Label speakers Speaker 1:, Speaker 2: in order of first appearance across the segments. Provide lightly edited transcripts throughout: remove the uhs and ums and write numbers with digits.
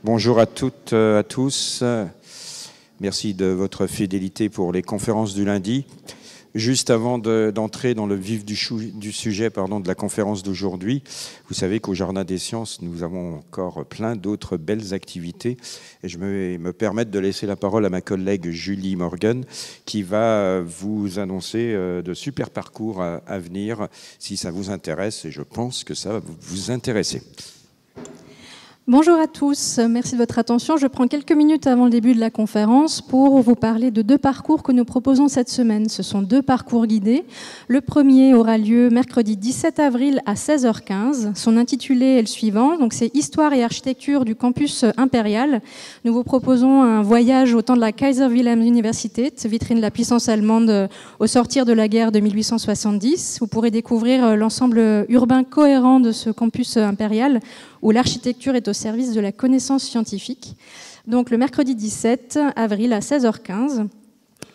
Speaker 1: Bonjour à toutes, à tous. Merci de votre fidélité pour les conférences du lundi. Juste avant d'entrer dans le vif du sujet de la conférence d'aujourd'hui, vous savez qu'au Jardin des Sciences, nous avons encore plein d'autres belles activités. Et je vais me permettre de laisser la parole à ma collègue Julie Morgan, qui va vous annoncer de super parcours à venir, si ça vous intéresse. Et je pense que ça va vous intéresser.
Speaker 2: Bonjour à tous, merci de votre attention. Je prends quelques minutes avant le début de la conférence pour vous parler de deux parcours que nous proposons cette semaine. Ce sont deux parcours guidés. Le premier aura lieu mercredi 17 avril à 16h15. Son intitulé est le suivant, donc c'est Histoire et architecture du campus impérial. Nous vous proposons un voyage au temps de la Kaiser Wilhelm Universität, vitrine de la puissance allemande au sortir de la guerre de 1870. Vous pourrez découvrir l'ensemble urbain cohérent de ce campus impérial, où l'architecture est au service de la connaissance scientifique. Donc le mercredi 17 avril à 16h15.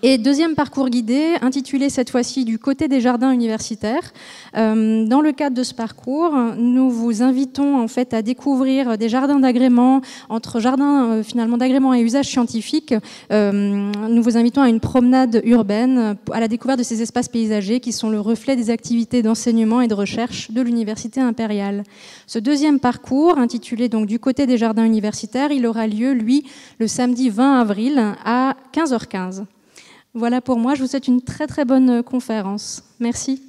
Speaker 2: Et deuxième parcours guidé, intitulé cette fois-ci du côté des jardins universitaires. Dans le cadre de ce parcours, nous vous invitons en fait à découvrir des jardins d'agrément, entre jardins finalement d'agrément et usage scientifique. Nous vous invitons à une promenade urbaine, à la découverte de ces espaces paysagers qui sont le reflet des activités d'enseignement et de recherche de l'Université impériale. Ce deuxième parcours, intitulé donc du côté des jardins universitaires, il aura lieu, lui, le samedi 20 avril à 15h15. Voilà pour moi, je vous souhaite une très très bonne conférence. Merci.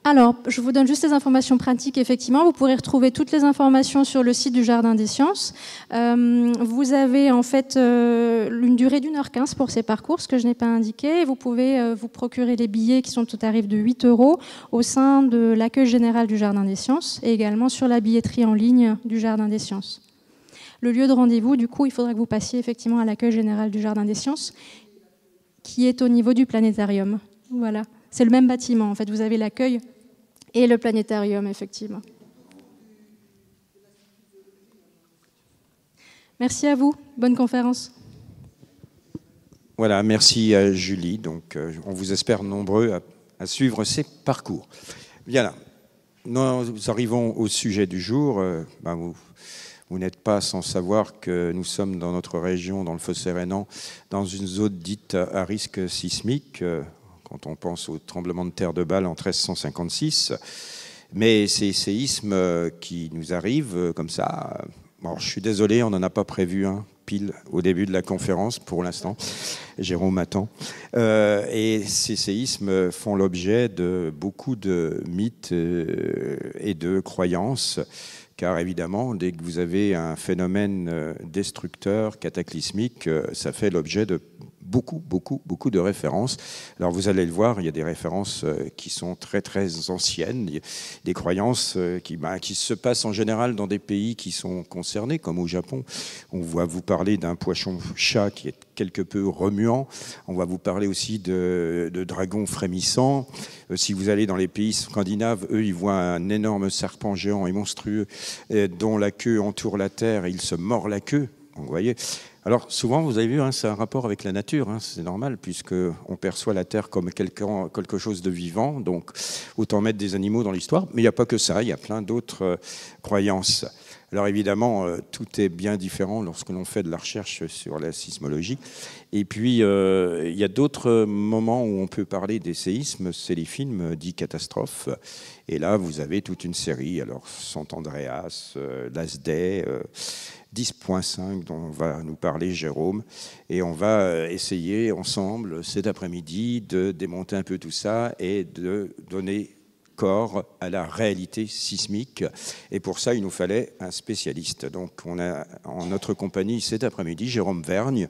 Speaker 2: Alors, je vous donne juste les informations pratiques, effectivement. Vous pourrez retrouver toutes les informations sur le site du Jardin des Sciences. Vous avez en fait une durée d'1h15 pour ces parcours, ce que je n'ai pas indiqué. Vous pouvez vous procurer les billets qui sont au tarif de 8 € au sein de l'accueil général du Jardin des Sciences et également sur la billetterie en ligne du Jardin des Sciences. Le lieu de rendez-vous, du coup, il faudra que vous passiez effectivement à l'accueil général du Jardin des Sciences, qui est au niveau du planétarium. Voilà, c'est le même bâtiment. En fait, vous avez l'accueil et le planétarium, effectivement. Merci à vous. Bonne conférence.
Speaker 1: Voilà, merci à Julie. Donc, on vous espère nombreux à suivre ces parcours. Bien là, nous arrivons au sujet du jour. Vous n'êtes pas sans savoir que nous sommes dans notre région, dans le Fossé rhénan, dans une zone dite à risque sismique, quand on pense au tremblement de terre de Bâle en 1356. Mais ces séismes qui nous arrivent comme ça, bon, je suis désolé, on n'en a pas prévu un pile au début de la conférence pour l'instant. Jérôme attend. Et ces séismes font l'objet de beaucoup de mythes et de croyances. Car évidemment, dès que vous avez un phénomène destructeur, cataclysmique, ça fait l'objet de beaucoup de références. Alors vous allez le voir, il y a des références qui sont très très anciennes, des croyances qui se passent en général dans des pays qui sont concernés, comme au Japon. On va vous parler d'un poisson-chat qui est quelque peu remuant. On va vous parler aussi de dragons frémissants. Si vous allez dans les pays scandinaves, eux, ils voient un énorme serpent géant et monstrueux dont la queue entoure la terre et il se mord la queue. Vous voyez. Alors souvent, vous avez vu, c'est un rapport avec la nature, c'est normal, puisqu'on perçoit la Terre comme quelque chose de vivant, donc autant mettre des animaux dans l'histoire. Mais il n'y a pas que ça, il y a plein d'autres croyances. Alors évidemment, tout est bien différent lorsque l'on fait de la recherche sur la sismologie. Et puis, il y a d'autres moments où on peut parler des séismes, c'est les films dits catastrophes. Et là, vous avez toute une série, alors Sant Andreas, Last Day, 10.5 dont va nous parler Jérôme, et on va essayer ensemble cet après-midi de démonter un peu tout ça et de donner corps à la réalité sismique, et pour ça il nous fallait un spécialiste. Donc on a en notre compagnie cet après-midi Jérôme Vergne,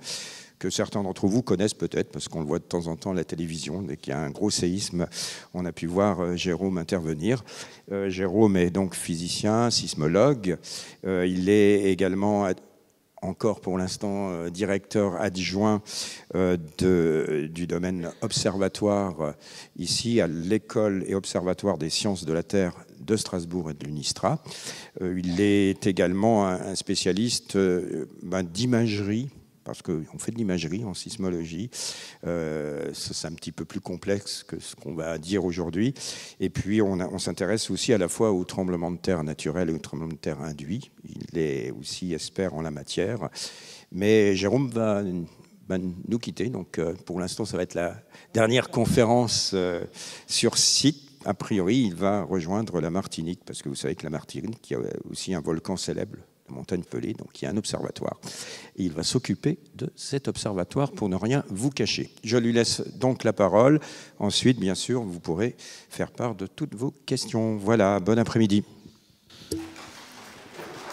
Speaker 1: que certains d'entre vous connaissent peut-être, parce qu'on le voit de temps en temps à la télévision. Dès qu'il y a un gros séisme, on a pu voir Jérôme intervenir. Jérôme est donc physicien, sismologue. Il est également, encore pour l'instant, directeur adjoint du domaine observatoire, ici à l'École et Observatoire des sciences de la Terre de Strasbourg et de l'UNISTRA. Il est également un spécialiste d'imagerie parce qu'on fait de l'imagerie en sismologie. C'est un petit peu plus complexe que ce qu'on va dire aujourd'hui. Et puis, on s'intéresse aussi à la fois aux tremblements de terre naturels et aux tremblements de terre induits. Il est aussi expert en la matière. Mais Jérôme va nous quitter. Donc, pour l'instant, ça va être la dernière conférence sur site. A priori, il va rejoindre la Martinique, parce que vous savez que la Martinique, il y a aussi un volcan célèbre, la montagne Pelée, donc il y a un observatoire. Et il va s'occuper de cet observatoire pour ne rien vous cacher. Je lui laisse donc la parole. Ensuite, bien sûr, vous pourrez faire part de toutes vos questions. Voilà, bon après-midi.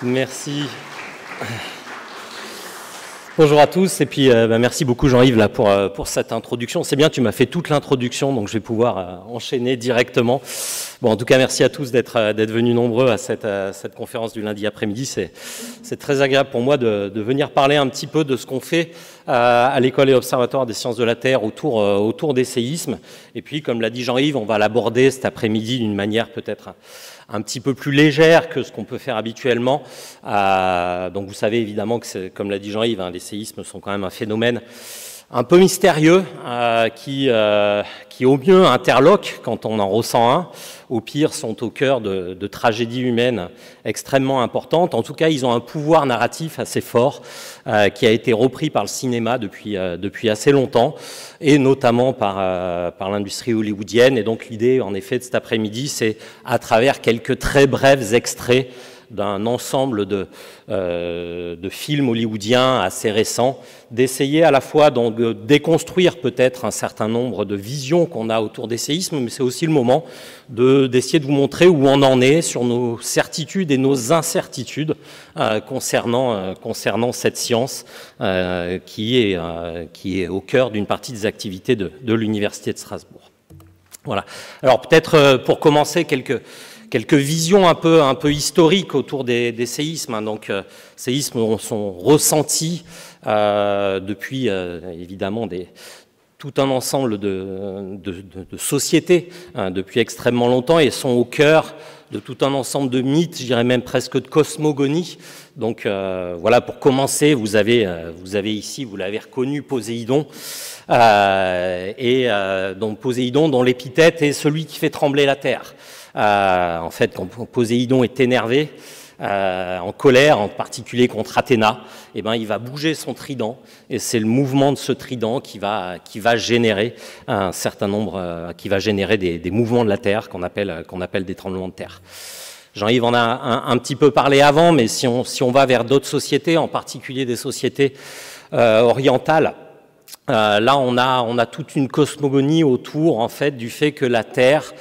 Speaker 3: Merci. Bonjour à tous, et puis merci beaucoup Jean-Yves là pour cette introduction. C'est bien, tu m'as fait toute l'introduction, donc je vais pouvoir enchaîner directement. Bon, en tout cas, merci à tous d'être venus nombreux à cette conférence du lundi après-midi. C'est très agréable pour moi de venir parler un petit peu de ce qu'on fait à l'École et Observatoire des sciences de la Terre autour des séismes. Et puis, comme l'a dit Jean-Yves, on va l'aborder cet après-midi d'une manière peut-être un petit peu plus légère que ce qu'on peut faire habituellement. Donc vous savez évidemment que, comme l'a dit Jean-Yves, les séismes sont quand même un phénomène un peu mystérieux qui au mieux interloque quand on en ressent un, au pire sont au cœur de tragédies humaines extrêmement importantes. En tout cas, ils ont un pouvoir narratif assez fort qui a été repris par le cinéma depuis assez longtemps, et notamment par l'industrie hollywoodienne. Et donc l'idée, en effet, de cet après-midi, c'est, à travers quelques très brefs extraits d'un ensemble de films hollywoodiens assez récents, d'essayer à la fois de déconstruire peut-être un certain nombre de visions qu'on a autour des séismes, mais c'est aussi le moment d'essayer de vous montrer où on en est sur nos certitudes et nos incertitudes concernant cette science qui est au cœur d'une partie des activités de l'Université de Strasbourg. Voilà. Alors peut-être pour commencer quelques visions un peu historiques autour des séismes. Donc, séismes sont ressentis depuis, évidemment, tout un ensemble de sociétés depuis extrêmement longtemps, et sont au cœur de tout un ensemble de mythes, je dirais même presque de cosmogonie. Donc, voilà, pour commencer, vous avez ici, vous l'avez reconnu, Poséidon. Donc Poséidon, dont l'épithète est celui qui fait trembler la terre. En fait, quand Poséidon est énervé, en colère, en particulier contre Athéna, eh ben, il va bouger son trident, et c'est le mouvement de ce trident qui va générer un certain nombre, qui va générer des mouvements de la Terre qu'on appelle des tremblements de terre. Jean-Yves en a un petit peu parlé avant, mais si on va vers d'autres sociétés, en particulier des sociétés orientales, là on a toute une cosmogonie autour, en fait, du fait que la Terre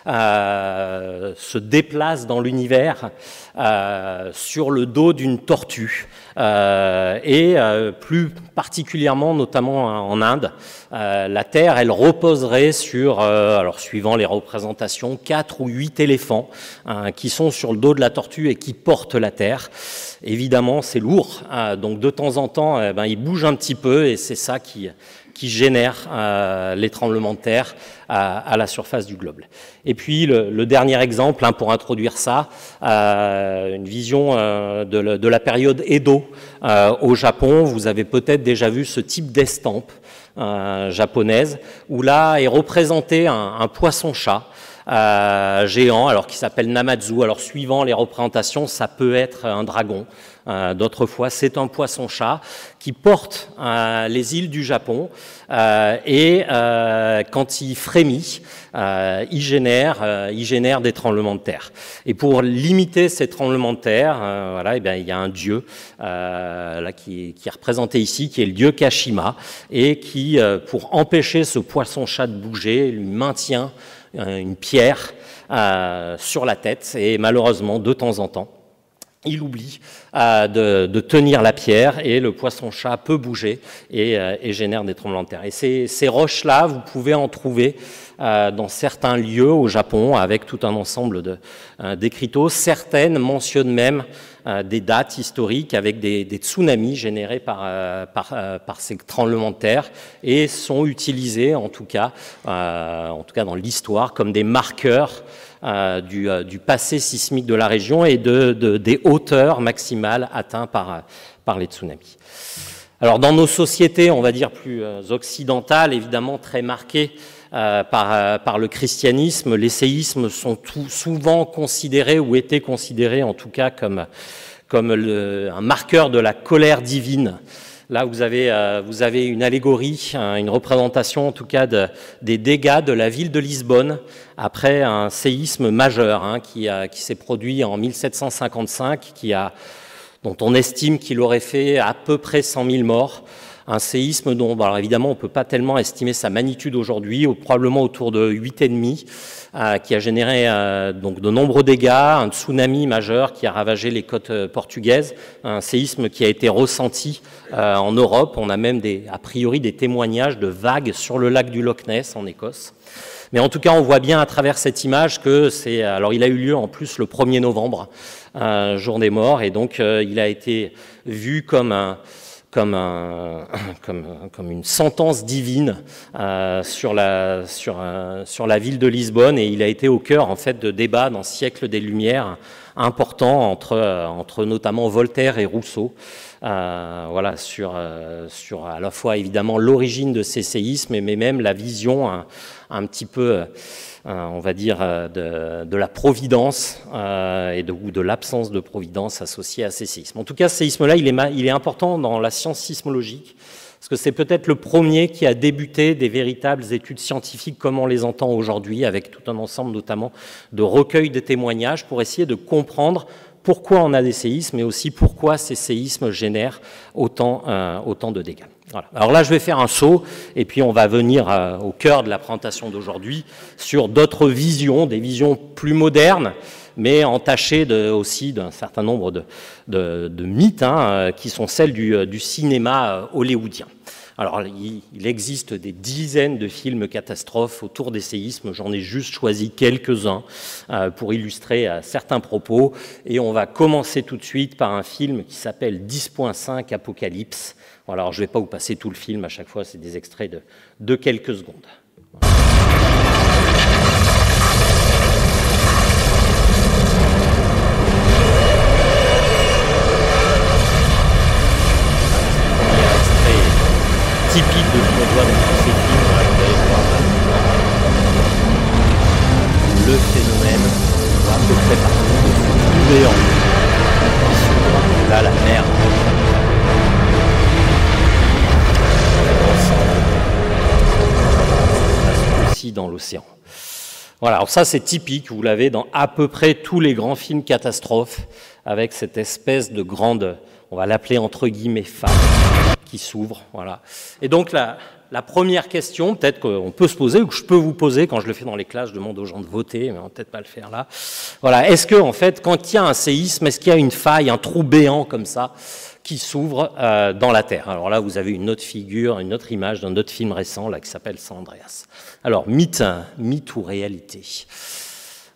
Speaker 3: se déplace dans l'univers sur le dos d'une tortue, et plus particulièrement, notamment en Inde, la Terre, elle reposerait sur, alors suivant les représentations, 4 ou 8 éléphants qui sont sur le dos de la tortue et qui portent la Terre. Évidemment, c'est lourd, donc de temps en temps, il bouge un petit peu, et c'est ça qui génère les tremblements de terre à la surface du globe. Et puis le dernier exemple, pour introduire ça, une vision de la période Edo au Japon. Vous avez peut-être déjà vu ce type d'estampe japonaise, où là est représenté un poisson-chat géant, alors qui s'appelle Namazu. Alors suivant les représentations, ça peut être un dragon. D'autres fois, c'est un poisson-chat qui porte les îles du Japon, et quand il frémit, il génère des tremblements de terre. Et pour limiter ces tremblements de terre, voilà, il y a un dieu là qui est représenté ici, qui est le dieu Kashima, et qui, pour empêcher ce poisson-chat de bouger, lui maintient une pierre sur la tête, et malheureusement, de temps en temps, il oublie de tenir la pierre, et le poisson-chat peut bouger et génère des tremblements de terre. Et ces roches-là, vous pouvez en trouver dans certains lieux au Japon, avec tout un ensemble d'écriteaux. Certaines mentionnent même des dates historiques avec des tsunamis générés par ces tremblements de terre, et sont utilisés, en tout cas dans l'histoire, comme des marqueurs du passé sismique de la région et des hauteurs maximales atteintes par les tsunamis. Alors dans nos sociétés, on va dire plus occidentales, évidemment très marquées par le christianisme, les séismes sont souvent considérés, ou étaient considérés en tout cas, comme un marqueur de la colère divine. Là, vous avez une allégorie, une représentation en tout cas des dégâts de la ville de Lisbonne après un séisme majeur qui s'est produit en 1755, dont on estime qu'il aurait fait à peu près 100 000 morts. Un séisme dont, alors évidemment, on ne peut pas tellement estimer sa magnitude aujourd'hui, probablement autour de 8,5, qui a généré donc de nombreux dégâts, un tsunami majeur qui a ravagé les côtes portugaises, un séisme qui a été ressenti en Europe. On a même a priori des témoignages de vagues sur le lac du Loch Ness en Écosse. Mais en tout cas, on voit bien à travers cette image que alors il a eu lieu en plus le 1er novembre, jour des morts, et donc il a été vu comme une sentence divine sur la ville de Lisbonne, et il a été au cœur en fait de débats dans le siècle des Lumières importants entre notamment Voltaire et Rousseau, voilà, sur à la fois évidemment l'origine de ces séismes, mais même la vision un petit peu on va dire, de la providence ou de l'absence de providence associée à ces séismes. En tout cas, ce séisme-là, il est important dans la science sismologique, parce que c'est peut-être le premier qui a débuté des véritables études scientifiques comme on les entend aujourd'hui, avec tout un ensemble notamment de recueils de témoignages pour essayer de comprendre pourquoi on a des séismes, mais aussi pourquoi ces séismes génèrent autant de dégâts. Voilà. Alors là, je vais faire un saut, et puis on va venir au cœur de la présentation d'aujourd'hui sur d'autres visions, des visions plus modernes, mais entachées aussi d'un certain nombre de mythes, qui sont celles du cinéma hollywoodien. Alors, il existe des dizaines de films catastrophes autour des séismes. J'en ai juste choisi quelques-uns pour illustrer certains propos. Et on va commencer tout de suite par un film qui s'appelle 10.5 Apocalypse. Alors, je ne vais pas vous passer tout le film. À chaque fois, c'est des extraits de quelques secondes. Typique de ce qu'on voit dans tous ces films, vous allez voir le phénomène à peu près partout de ce géant qui s'ouvre. Là, la mer aussi dans l'océan. Voilà, alors ça c'est typique, vous l'avez dans à peu près tous les grands films catastrophes, avec cette espèce de grande, on va l'appeler entre guillemets faille, qui s'ouvre, voilà. Et donc la première question, peut-être qu'on peut se poser, ou que je peux vous poser, quand je le fais dans les classes, je demande aux gens de voter, mais on va peut-être pas le faire là. Voilà, est-ce que en fait, quand il y a un séisme, est-ce qu'il y a une faille, un trou béant comme ça, qui s'ouvre dans la Terre? Alors là, vous avez une autre figure, une autre image d'un autre film récent là qui s'appelle San Andreas. Alors, mythe ou réalité?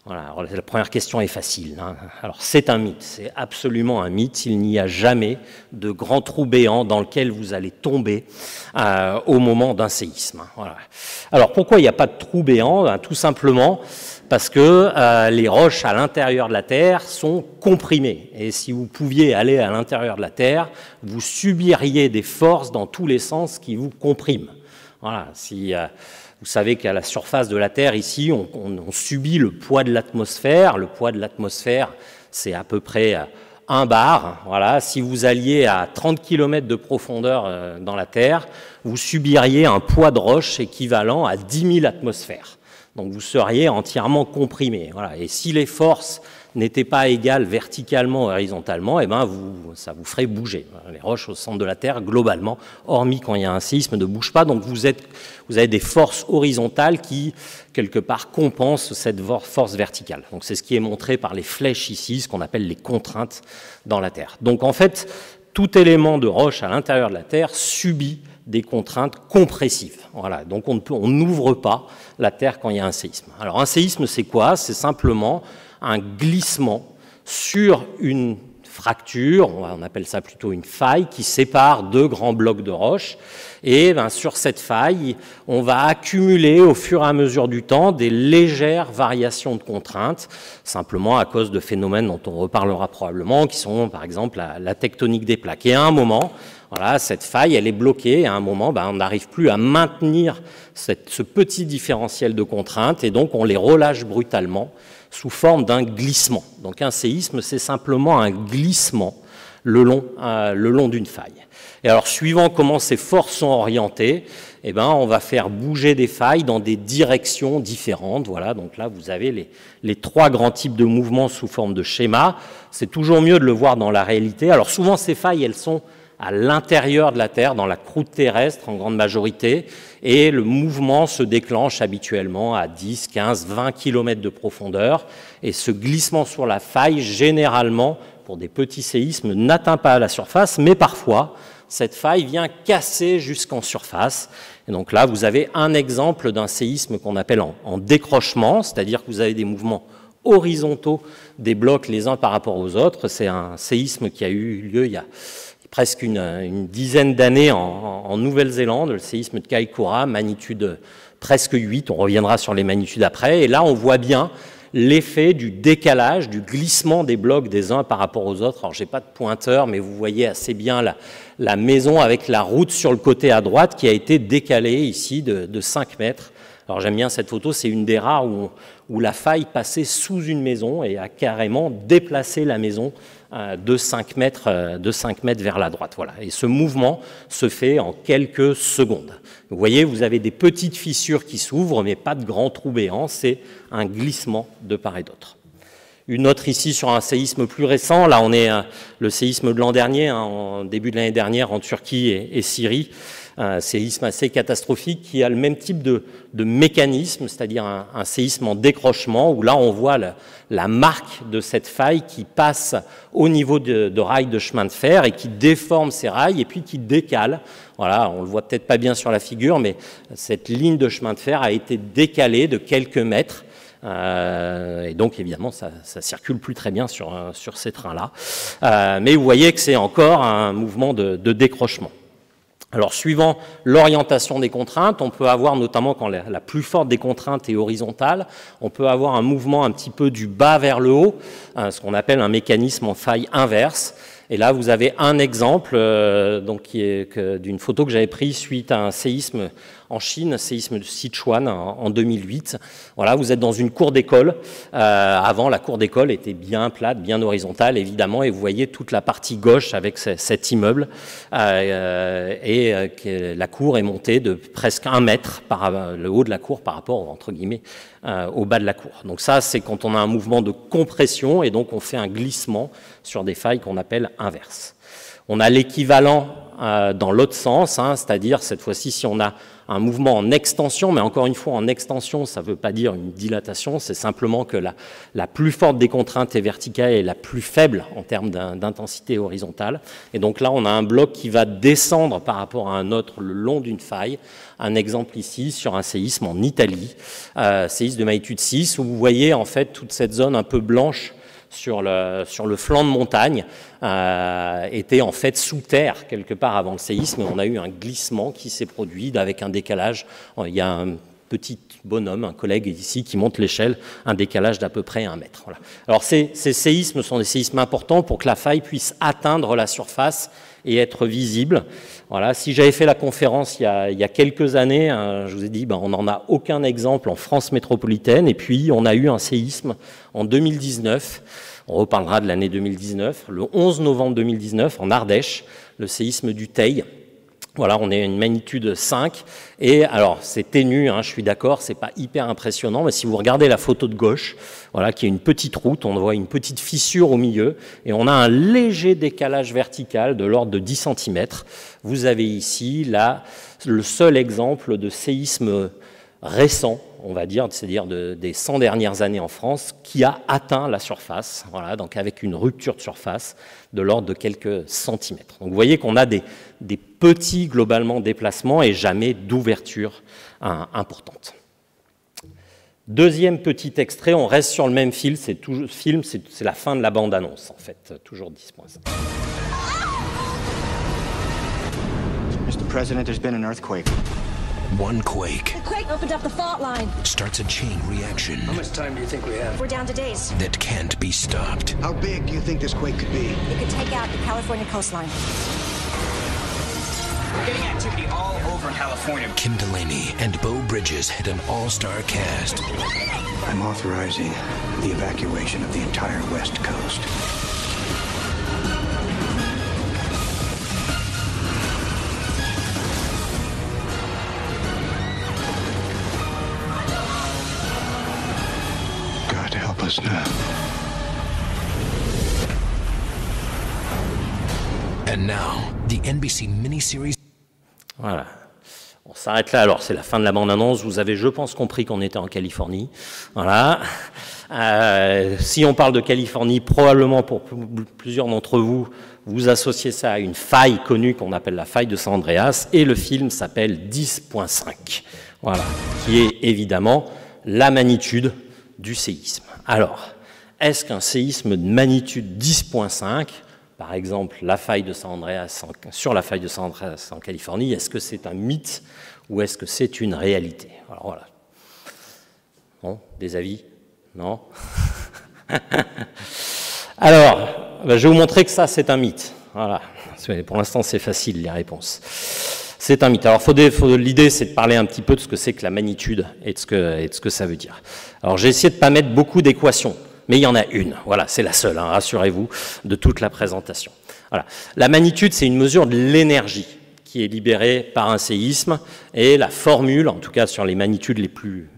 Speaker 3: Voilà, alors la première question est facile. Alors, c'est un mythe, c'est absolument un mythe. Il n'y a jamais de grand trou béant dans lequel vous allez tomber au moment d'un séisme. Voilà. Alors, pourquoi il n'y a pas de trou béant? Tout simplement parce que les roches à l'intérieur de la Terre sont comprimées. Et si vous pouviez aller à l'intérieur de la Terre, vous subiriez des forces dans tous les sens qui vous compriment. Voilà, vous savez qu'à la surface de la Terre, ici, on subit le poids de l'atmosphère. Le poids de l'atmosphère, c'est à peu près 1 bar. Voilà. Si vous alliez à 30 km de profondeur dans la Terre, vous subiriez un poids de roche équivalent à 10 000 atmosphères. Donc vous seriez entièrement comprimé. Voilà. Et si les forces n'étaient pas égales verticalement ou horizontalement, eh ben ça vous ferait bouger. Les roches au centre de la Terre, globalement, hormis quand il y a un séisme, ne bougent pas. Donc vous avez des forces horizontales qui, quelque part, compensent cette force verticale. Donc c'est ce qui est montré par les flèches ici, ce qu'on appelle les contraintes dans la Terre. Donc en fait, tout élément de roche à l'intérieur de la Terre subit des contraintes compressives. Voilà. Donc on n'ouvre pas la Terre quand il y a un séisme. Alors un séisme, c'est quoi? C'est simplement un glissement sur une fracture, on appelle ça plutôt une faille, qui sépare deux grands blocs de roche. Et sur cette faille, on va accumuler au fur et à mesure du temps des légères variations de contraintes, simplement à cause de phénomènes dont on reparlera probablement, qui sont par exemple la tectonique des plaques. Et à un moment, voilà, cette faille, elle est bloquée, et à un moment, on n'arrive plus à maintenir ce petit différentiel de contraintes, et donc on les relâche brutalement sous forme d'un glissement. Donc un séisme, c'est simplement un glissement le long d'une faille. Et alors, suivant comment ces forces sont orientées, on va faire bouger des failles dans des directions différentes. Voilà, donc là, vous avez les trois grands types de mouvements sous forme de schéma. C'est toujours mieux de le voir dans la réalité. Alors, souvent, ces failles, elles sont à l'intérieur de la Terre, dans la croûte terrestre en grande majorité, et le mouvement se déclenche habituellement à 10, 15, 20 km de profondeur, et ce glissement sur la faille, généralement, pour des petits séismes, n'atteint pas la surface, mais parfois, cette faille vient casser jusqu'en surface. Et donc là, vous avez un exemple d'un séisme qu'on appelle en décrochement, c'est-à-dire que vous avez des mouvements horizontaux des blocs les uns par rapport aux autres. C'est un séisme qui a eu lieu il y a presque une dizaine d'années en Nouvelle-Zélande, le séisme de Kaikoura, magnitude presque 8, on reviendra sur les magnitudes après, et là on voit bien l'effet du décalage, du glissement des blocs des uns par rapport aux autres. Alors j'ai pas de pointeur, mais vous voyez assez bien la maison avec la route sur le côté à droite qui a été décalée ici de 5 mètres. Alors j'aime bien cette photo, c'est une des rares où la faille passait sous une maison et a carrément déplacé la maison de 5 mètres vers la droite. Voilà. Et ce mouvement se fait en quelques secondes. Vous voyez, vous avez des petites fissures qui s'ouvrent, mais pas de grands trous béants, c'est un glissement de part et d'autre. Une autre ici sur un séisme plus récent, là on est le séisme de l'an dernier, en début de l'année dernière en Turquie et Syrie, un séisme assez catastrophique qui a le même type de mécanisme, c'est-à-dire un séisme en décrochement, où là on voit la marque de cette faille qui passe au niveau de rails de chemin de fer et qui déforme ces rails et puis qui décale. Voilà, on le voit peut-être pas bien sur la figure, mais cette ligne de chemin de fer a été décalée de quelques mètres. Et donc évidemment ça circule plus très bien sur ces trains-là. Mais vous voyez que c'est encore un mouvement de décrochement. Alors, suivant l'orientation des contraintes, on peut avoir, notamment quand la plus forte des contraintes est horizontale, on peut avoir un mouvement un petit peu du bas vers le haut, ce qu'on appelle un mécanisme en faille inverse. Et là, vous avez un exemple qui est d'une photo que j'avais prise suite à un séisme en Chine, séisme de Sichuan en 2008. Voilà, vous êtes dans une cour d'école. Avant, la cour d'école était bien plate, bien horizontale, évidemment, et vous voyez toute la partie gauche avec cet immeuble. La cour est montée de presque 1 mètre par le haut de la cour par rapport, entre guillemets, au bas de la cour. Donc ça, c'est quand on a un mouvement de compression, et donc on fait un glissement sur des failles qu'on appelle inverses. On a l'équivalent dans l'autre sens, c'est-à-dire cette fois-ci si on a un mouvement en extension, mais encore une fois en extension ça ne veut pas dire une dilatation, c'est simplement que la plus forte des contraintes est verticale et la plus faible en termes d'intensité horizontale. Et donc là on a un bloc qui va descendre par rapport à un autre le long d'une faille. Un exemple ici sur un séisme en Italie, séisme de magnitude 6, où vous voyez en fait toute cette zone un peu blanche sur le flanc de montagne était en fait sous terre quelque part avant le séisme, et on a eu un glissement qui s'est produit avec un décalage. Il y a un petit bonhomme, un collègue ici qui monte l'échelle, un décalage d'à peu près 1 mètre. Voilà. Alors ces séismes sont des séismes importants pour que la faille puisse atteindre la surface et être visible. Voilà. Si j'avais fait la conférence il y a quelques années, je vous ai dit on n'en a aucun exemple en France métropolitaine, et puis on a eu un séisme en 2019, on reparlera de l'année 2019, le 11 novembre 2019 en Ardèche, le séisme du Teil. Voilà, on est à une magnitude 5, et alors c'est ténu, je suis d'accord, c'est pas hyper impressionnant, mais si vous regardez la photo de gauche, voilà, qui est une petite route, on voit une petite fissure au milieu, et on a un léger décalage vertical de l'ordre de 10 cm. Vous avez ici, là, le seul exemple de séisme récent, on va dire, c'est-à-dire des 100 dernières années en France, qui a atteint la surface, voilà, donc avec une rupture de surface de l'ordre de quelques centimètres. Donc vous voyez qu'on a des petits, globalement, déplacements et jamais d'ouverture importante. Deuxième petit extrait, on reste sur le même film, c'est la fin de la bande-annonce, en fait, toujours 10.5.
Speaker 4: Mr. President, there's been an earthquake.
Speaker 5: One quake.
Speaker 6: The quake opened up the fault line.
Speaker 5: Starts a chain reaction.
Speaker 7: How much time do you think we have?
Speaker 6: We're down to days.
Speaker 5: That can't be stopped.
Speaker 4: How big do you think this quake could be?
Speaker 6: It could take out the California coastline.
Speaker 7: We're getting activity all over California.
Speaker 5: Kim Delaney and Beau Bridges head an all-star cast.
Speaker 4: I'm authorizing the evacuation of the entire West Coast. God help us now.
Speaker 5: And now, the NBC miniseries.
Speaker 3: Voilà. On s'arrête là. Alors, c'est la fin de la bande-annonce. Vous avez, je pense, compris qu'on était en Californie. Voilà. Si on parle de Californie, probablement pour plusieurs d'entre vous, vous associez ça à une faille connue qu'on appelle la faille de San Andreas. Et le film s'appelle 10.5. Voilà. Qui est évidemment la magnitude du séisme. Alors, est-ce qu'un séisme de magnitude 10.5, par exemple la faille de San Andreas sur la faille de San Andreas en Californie, est-ce que c'est un mythe ou est-ce que c'est une réalité? Alors voilà. Bon, des avis? Non? Alors, je vais vous montrer que ça c'est un mythe. Voilà. Pour l'instant c'est facile les réponses. C'est un mythe. Alors, l'idée, c'est de parler un petit peu de ce que c'est que la magnitude et de ce que ça veut dire. Alors, j'ai essayé de ne pas mettre beaucoup d'équations, mais il y en a une. Voilà, c'est la seule, hein, rassurez-vous, de toute la présentation. Voilà. La magnitude, c'est une mesure de l'énergie qui est libérée par un séisme, et la formule, en tout cas sur les magnitudes les plus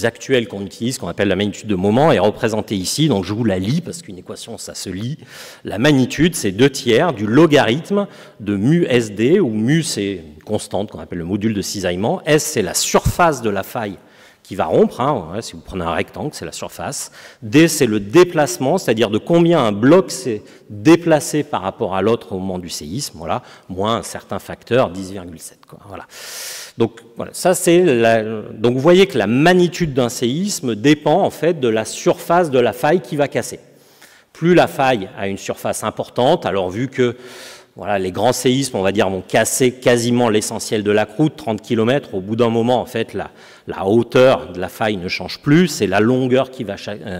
Speaker 3: actuelles qu'on utilise, qu'on appelle la magnitude de moment, est représentée ici. Donc, je vous la lis, parce qu'une équation, ça se lit. La magnitude, c'est 2/3 du logarithme de mu SD, où mu, c'est une constante qu'on appelle le module de cisaillement. S, c'est la surface de la faille qui va rompre, hein, ouais, si vous prenez un rectangle, c'est la surface. D, c'est le déplacement, c'est-à-dire de combien un bloc s'est déplacé par rapport à l'autre au moment du séisme, voilà, moins un certain facteur, 10,7. Voilà. Donc, voilà, ça c'est donc vous voyez que la magnitude d'un séisme dépend en fait de la surface de la faille qui va casser. Plus la faille a une surface importante, alors vu que voilà, les grands séismes, on va dire, vont casser quasiment l'essentiel de la croûte, 30 km. Au bout d'un moment, en fait, la hauteur de la faille ne change plus, c'est la longueur qui va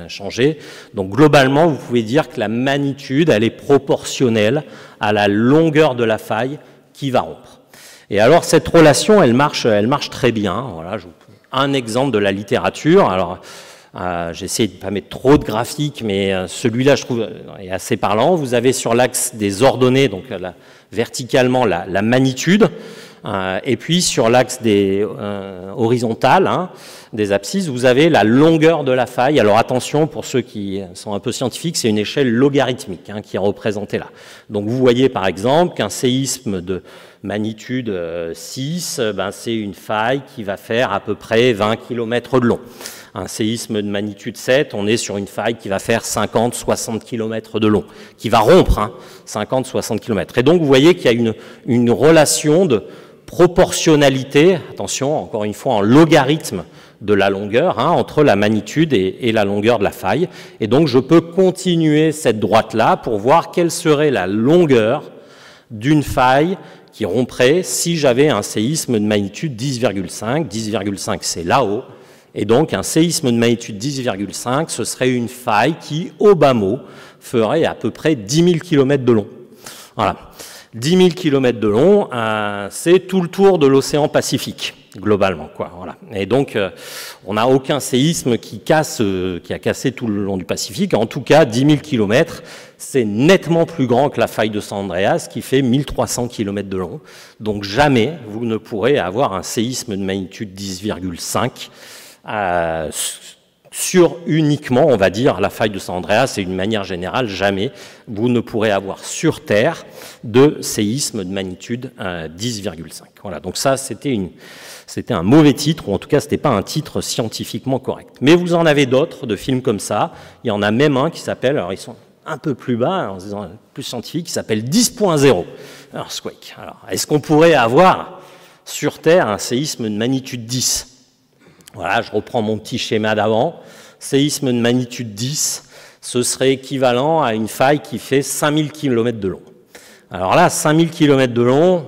Speaker 3: changer. Donc, globalement, vous pouvez dire que la magnitude, elle est proportionnelle à la longueur de la faille qui va rompre. Et alors, cette relation, elle marche très bien. Voilà, je vous donne un exemple de la littérature. Alors, j'ai essayé de ne pas mettre trop de graphiques, mais celui-là, je trouve, est assez parlant. Vous avez sur l'axe des ordonnées, donc verticalement, la magnitude, et puis sur l'axe des horizontales, hein, des abscisses, vous avez la longueur de la faille. Alors attention, pour ceux qui sont un peu scientifiques, c'est une échelle logarithmique, hein, qui est représentée là. Donc vous voyez par exemple qu'un séisme de magnitude 6, c'est une faille qui va faire à peu près 20 km de long. Un séisme de magnitude 7, on est sur une faille qui va faire 50-60 km de long, qui va rompre, hein, 50-60 km. Et donc, vous voyez qu'il y a une relation de proportionnalité, attention, encore une fois, en logarithme de la longueur, hein, entre la magnitude et la longueur de la faille. Et donc, je peux continuer cette droite-là pour voir quelle serait la longueur d'une faille qui romprait si j'avais un séisme de magnitude 10,5. 10,5, c'est là-haut. Et donc, un séisme de magnitude 10,5, ce serait une faille qui, au bas mot, ferait à peu près 10 000 km de long. Voilà. 10 000 km de long, c'est tout le tour de l'océan Pacifique, globalement, quoi. Voilà. Et donc, on n'a aucun séisme qui a cassé tout le long du Pacifique. En tout cas, 10 000 km, c'est nettement plus grand que la faille de San Andreas, qui fait 1300 km de long. Donc, jamais vous ne pourrez avoir un séisme de magnitude 10,5 sur uniquement, on va dire, la faille de San Andreas, et d'une manière générale, jamais vous ne pourrez avoir sur Terre de séisme de magnitude 10,5. Voilà, donc ça, c'était un mauvais titre, ou en tout cas, ce n'était pas un titre scientifiquement correct. Mais vous en avez d'autres, de films comme ça. Il y en a même un qui s'appelle, alors ils sont un peu plus bas, en disant plus scientifique, qui s'appelle 10.0, Earthquake. Alors, est-ce qu'on pourrait avoir sur Terre un séisme de magnitude 10 ? Voilà, je reprends mon petit schéma d'avant. Séisme de magnitude 10, ce serait équivalent à une faille qui fait 5000 km de long. Alors là, 5000 km de long,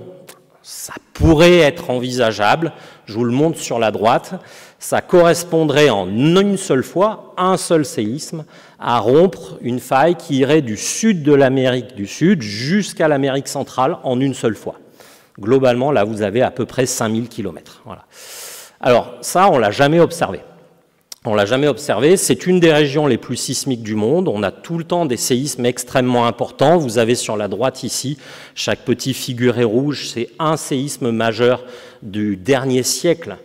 Speaker 3: ça pourrait être envisageable. Je vous le montre sur la droite. Ça correspondrait en une seule fois, un seul séisme, à rompre une faille qui irait du sud de l'Amérique du Sud jusqu'à l'Amérique centrale en une seule fois. Globalement, là, vous avez à peu près 5000 km. Voilà. Alors, ça, on ne l'a jamais observé. On ne l'a jamais observé. C'est une des régions les plus sismiques du monde. On a tout le temps des séismes extrêmement importants. Vous avez sur la droite ici, chaque petit figuré rouge, c'est un séisme majeur du dernier siècle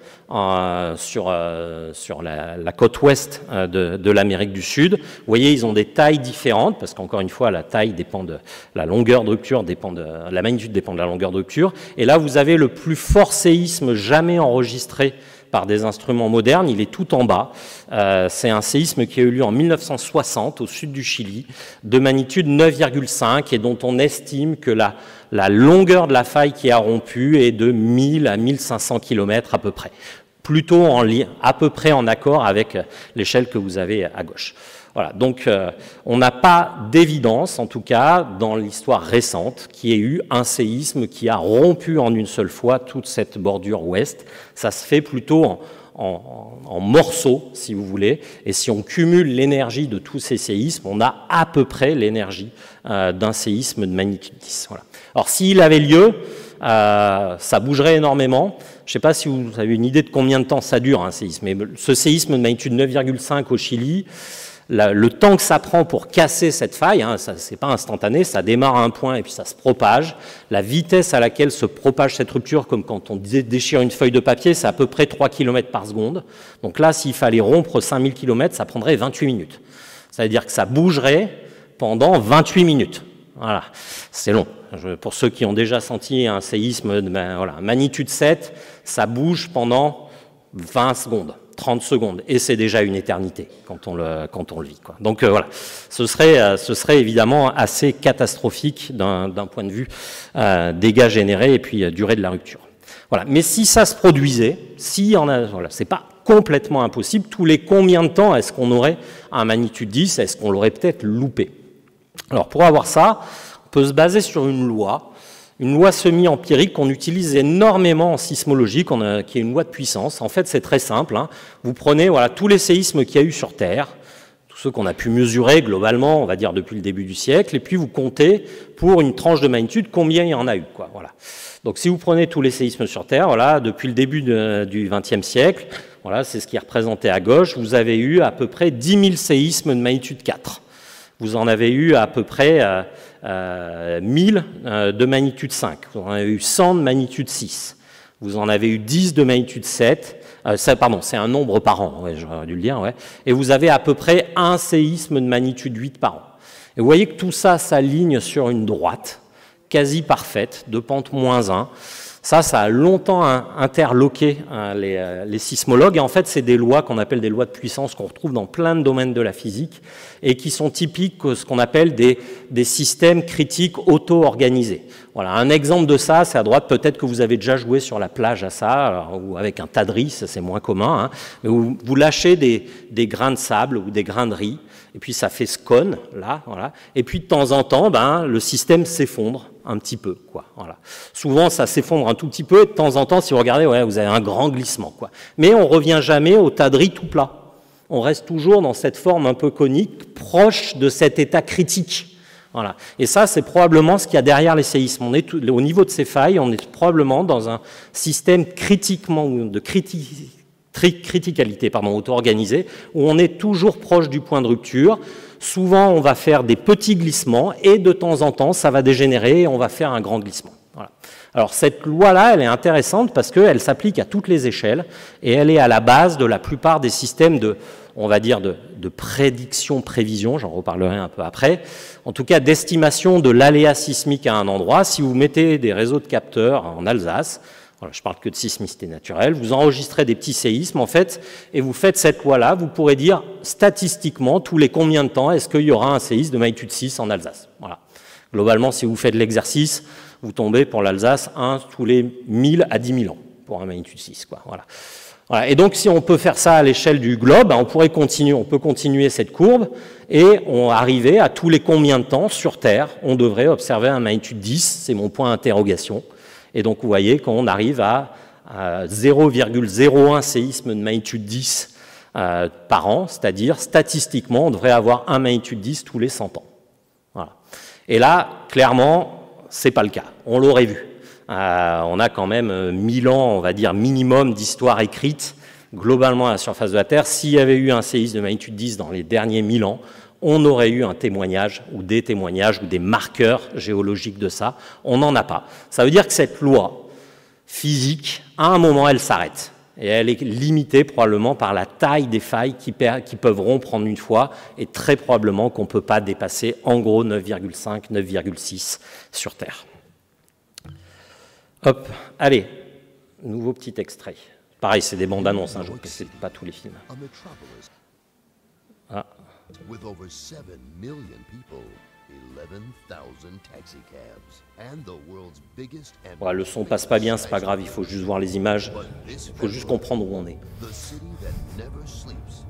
Speaker 3: sur la côte ouest de l'Amérique du Sud. Vous voyez, ils ont des tailles différentes, parce qu'encore une fois, la taille dépend de la longueur de rupture, la magnitude dépend de la longueur de rupture. Et là, vous avez le plus fort séisme jamais enregistré par des instruments modernes, il est tout en bas. C'est un séisme qui a eu lieu en 1960 au sud du Chili, de magnitude 9,5 et dont on estime que la longueur de la faille qui a rompu est de 1000 à 1500 km à peu près. Plutôt à peu près en accord avec l'échelle que vous avez à gauche. Voilà, donc on n'a pas d'évidence, en tout cas dans l'histoire récente, qu'il y ait eu un séisme qui a rompu en une seule fois toute cette bordure ouest. Ça se fait plutôt en morceaux, si vous voulez, et si on cumule l'énergie de tous ces séismes, on a à peu près l'énergie d'un séisme de magnitude 10. Voilà. Alors s'il avait lieu, ça bougerait énormément. Je ne sais pas si vous avez une idée de combien de temps ça dure, un séisme, mais ce séisme de magnitude 9,5 au Chili, le temps que ça prend pour casser cette faille, hein, ce n'est pas instantané, ça démarre à un point et puis ça se propage. La vitesse à laquelle se propage cette rupture, comme quand on déchire une feuille de papier, c'est à peu près 3 km par seconde. Donc là, s'il fallait rompre 5000 km, ça prendrait 28 minutes. Ça veut dire que ça bougerait pendant 28 minutes. Voilà, c'est long. Pour ceux qui ont déjà senti un séisme de magnitude 7, ça bouge pendant 20 secondes. 30 secondes, et c'est déjà une éternité quand on le vit, quoi. Donc voilà, ce serait évidemment assez catastrophique d'un point de vue dégâts générés et puis durée de la rupture. Voilà. Mais si ça se produisait, c'est pas complètement impossible, tous les combien de temps est-ce qu'on aurait un magnitude 10, est-ce qu'on l'aurait peut-être loupé? Alors pour avoir ça, on peut se baser sur une loi semi-empirique qu'on utilise énormément en sismologie, qui est une loi de puissance. En fait, c'est très simple, hein. Vous prenez tous les séismes qu'il y a eu sur Terre, tous ceux qu'on a pu mesurer globalement, on va dire depuis le début du siècle, et puis vous comptez pour une tranche de magnitude combien il y en a eu, quoi. Voilà. Donc si vous prenez tous les séismes sur Terre, depuis le début du XXe siècle, c'est ce qui est représenté à gauche, vous avez eu à peu près 10 000 séismes de magnitude 4. Vous en avez eu à peu près 1000 de magnitude 5. Vous en avez eu 100 de magnitude 6. Vous en avez eu 10 de magnitude 7. C'est un nombre par an, j'aurais dû le dire. Ouais. Et vous avez à peu près un séisme de magnitude 8 par an. Et vous voyez que tout ça s'aligne sur une droite quasi parfaite, de pente -1. Ça a longtemps interloqué les sismologues, et en fait c'est des lois qu'on appelle des lois de puissance qu'on retrouve dans plein de domaines de la physique et qui sont typiques de ce qu'on appelle des systèmes critiques auto-organisés. Voilà, un exemple de ça, c'est à droite, peut-être que vous avez déjà joué sur la plage à ça, ou avec un tas de riz, ça c'est moins commun, hein, mais vous lâchez des grains de sable ou des grains de riz, et puis ça fait ce cône, là, voilà, et puis de temps en temps, le système s'effondre un petit peu, quoi. Voilà. Souvent, ça s'effondre un tout petit peu, et de temps en temps, si vous regardez, vous avez un grand glissement, quoi. Mais on ne revient jamais au tas de riz tout plat. On reste toujours dans cette forme un peu conique, proche de cet état critique. Voilà. Et ça, c'est probablement ce qu'il y a derrière les séismes. On est au niveau de ces failles, on est probablement dans un système de criticalité auto-organisé, où on est toujours proche du point de rupture. Souvent, on va faire des petits glissements et de temps en temps, ça va dégénérer et on va faire un grand glissement. Voilà. Alors cette loi-là, elle est intéressante parce qu'elle s'applique à toutes les échelles et elle est à la base de la plupart des systèmes de prédiction-prévision, j'en reparlerai un peu après, en tout cas d'estimation de l'aléa sismique à un endroit. Si vous mettez des réseaux de capteurs en Alsace, voilà, je ne parle que de sismicité naturelle, vous enregistrez des petits séismes en fait, et vous faites cette loi-là, vous pourrez dire statistiquement tous les combien de temps est-ce qu'il y aura un séisme de magnitude 6 en Alsace. Voilà. Globalement, si vous faites l'exercice, vous tombez pour l'Alsace 1 tous les 1000 à 10 000 ans pour un magnitude 6. Quoi. Voilà. Voilà. Et donc, si on peut faire ça à l'échelle du globe, on peut continuer cette courbe et on arriver à tous les combien de temps sur Terre, on devrait observer un magnitude 10, c'est mon point d'interrogation. Et donc, vous voyez qu'on arrive à 0,01 séisme de magnitude 10 par an, c'est-à-dire, statistiquement, on devrait avoir un magnitude 10 tous les 100 ans. Voilà. Et là, clairement, c'est pas le cas. On l'aurait vu. On a quand même 1000 ans, on va dire, minimum d'histoire écrite globalement à la surface de la Terre. S'il y avait eu un séisme de magnitude 10 dans les derniers 1000 ans, on aurait eu un témoignage ou des marqueurs géologiques de ça. On n'en a pas. Ça veut dire que cette loi physique, à un moment, elle s'arrête. Et elle est limitée probablement par la taille des failles qui peuvent rompre en une fois, et très probablement qu'on ne peut pas dépasser en gros 9,5, 9,6 sur Terre. Hop, allez, nouveau petit extrait. Pareil, c'est des bandes annonces, je ne précise pas tous les films. Ah.
Speaker 8: With over 7 million people, 11,000 taxicabs, and the world's biggest and
Speaker 3: ouais, le son passe pas bien, c'est pas grave, il faut juste voir les images, il faut juste comprendre où on est.
Speaker 8: The city that never sleeps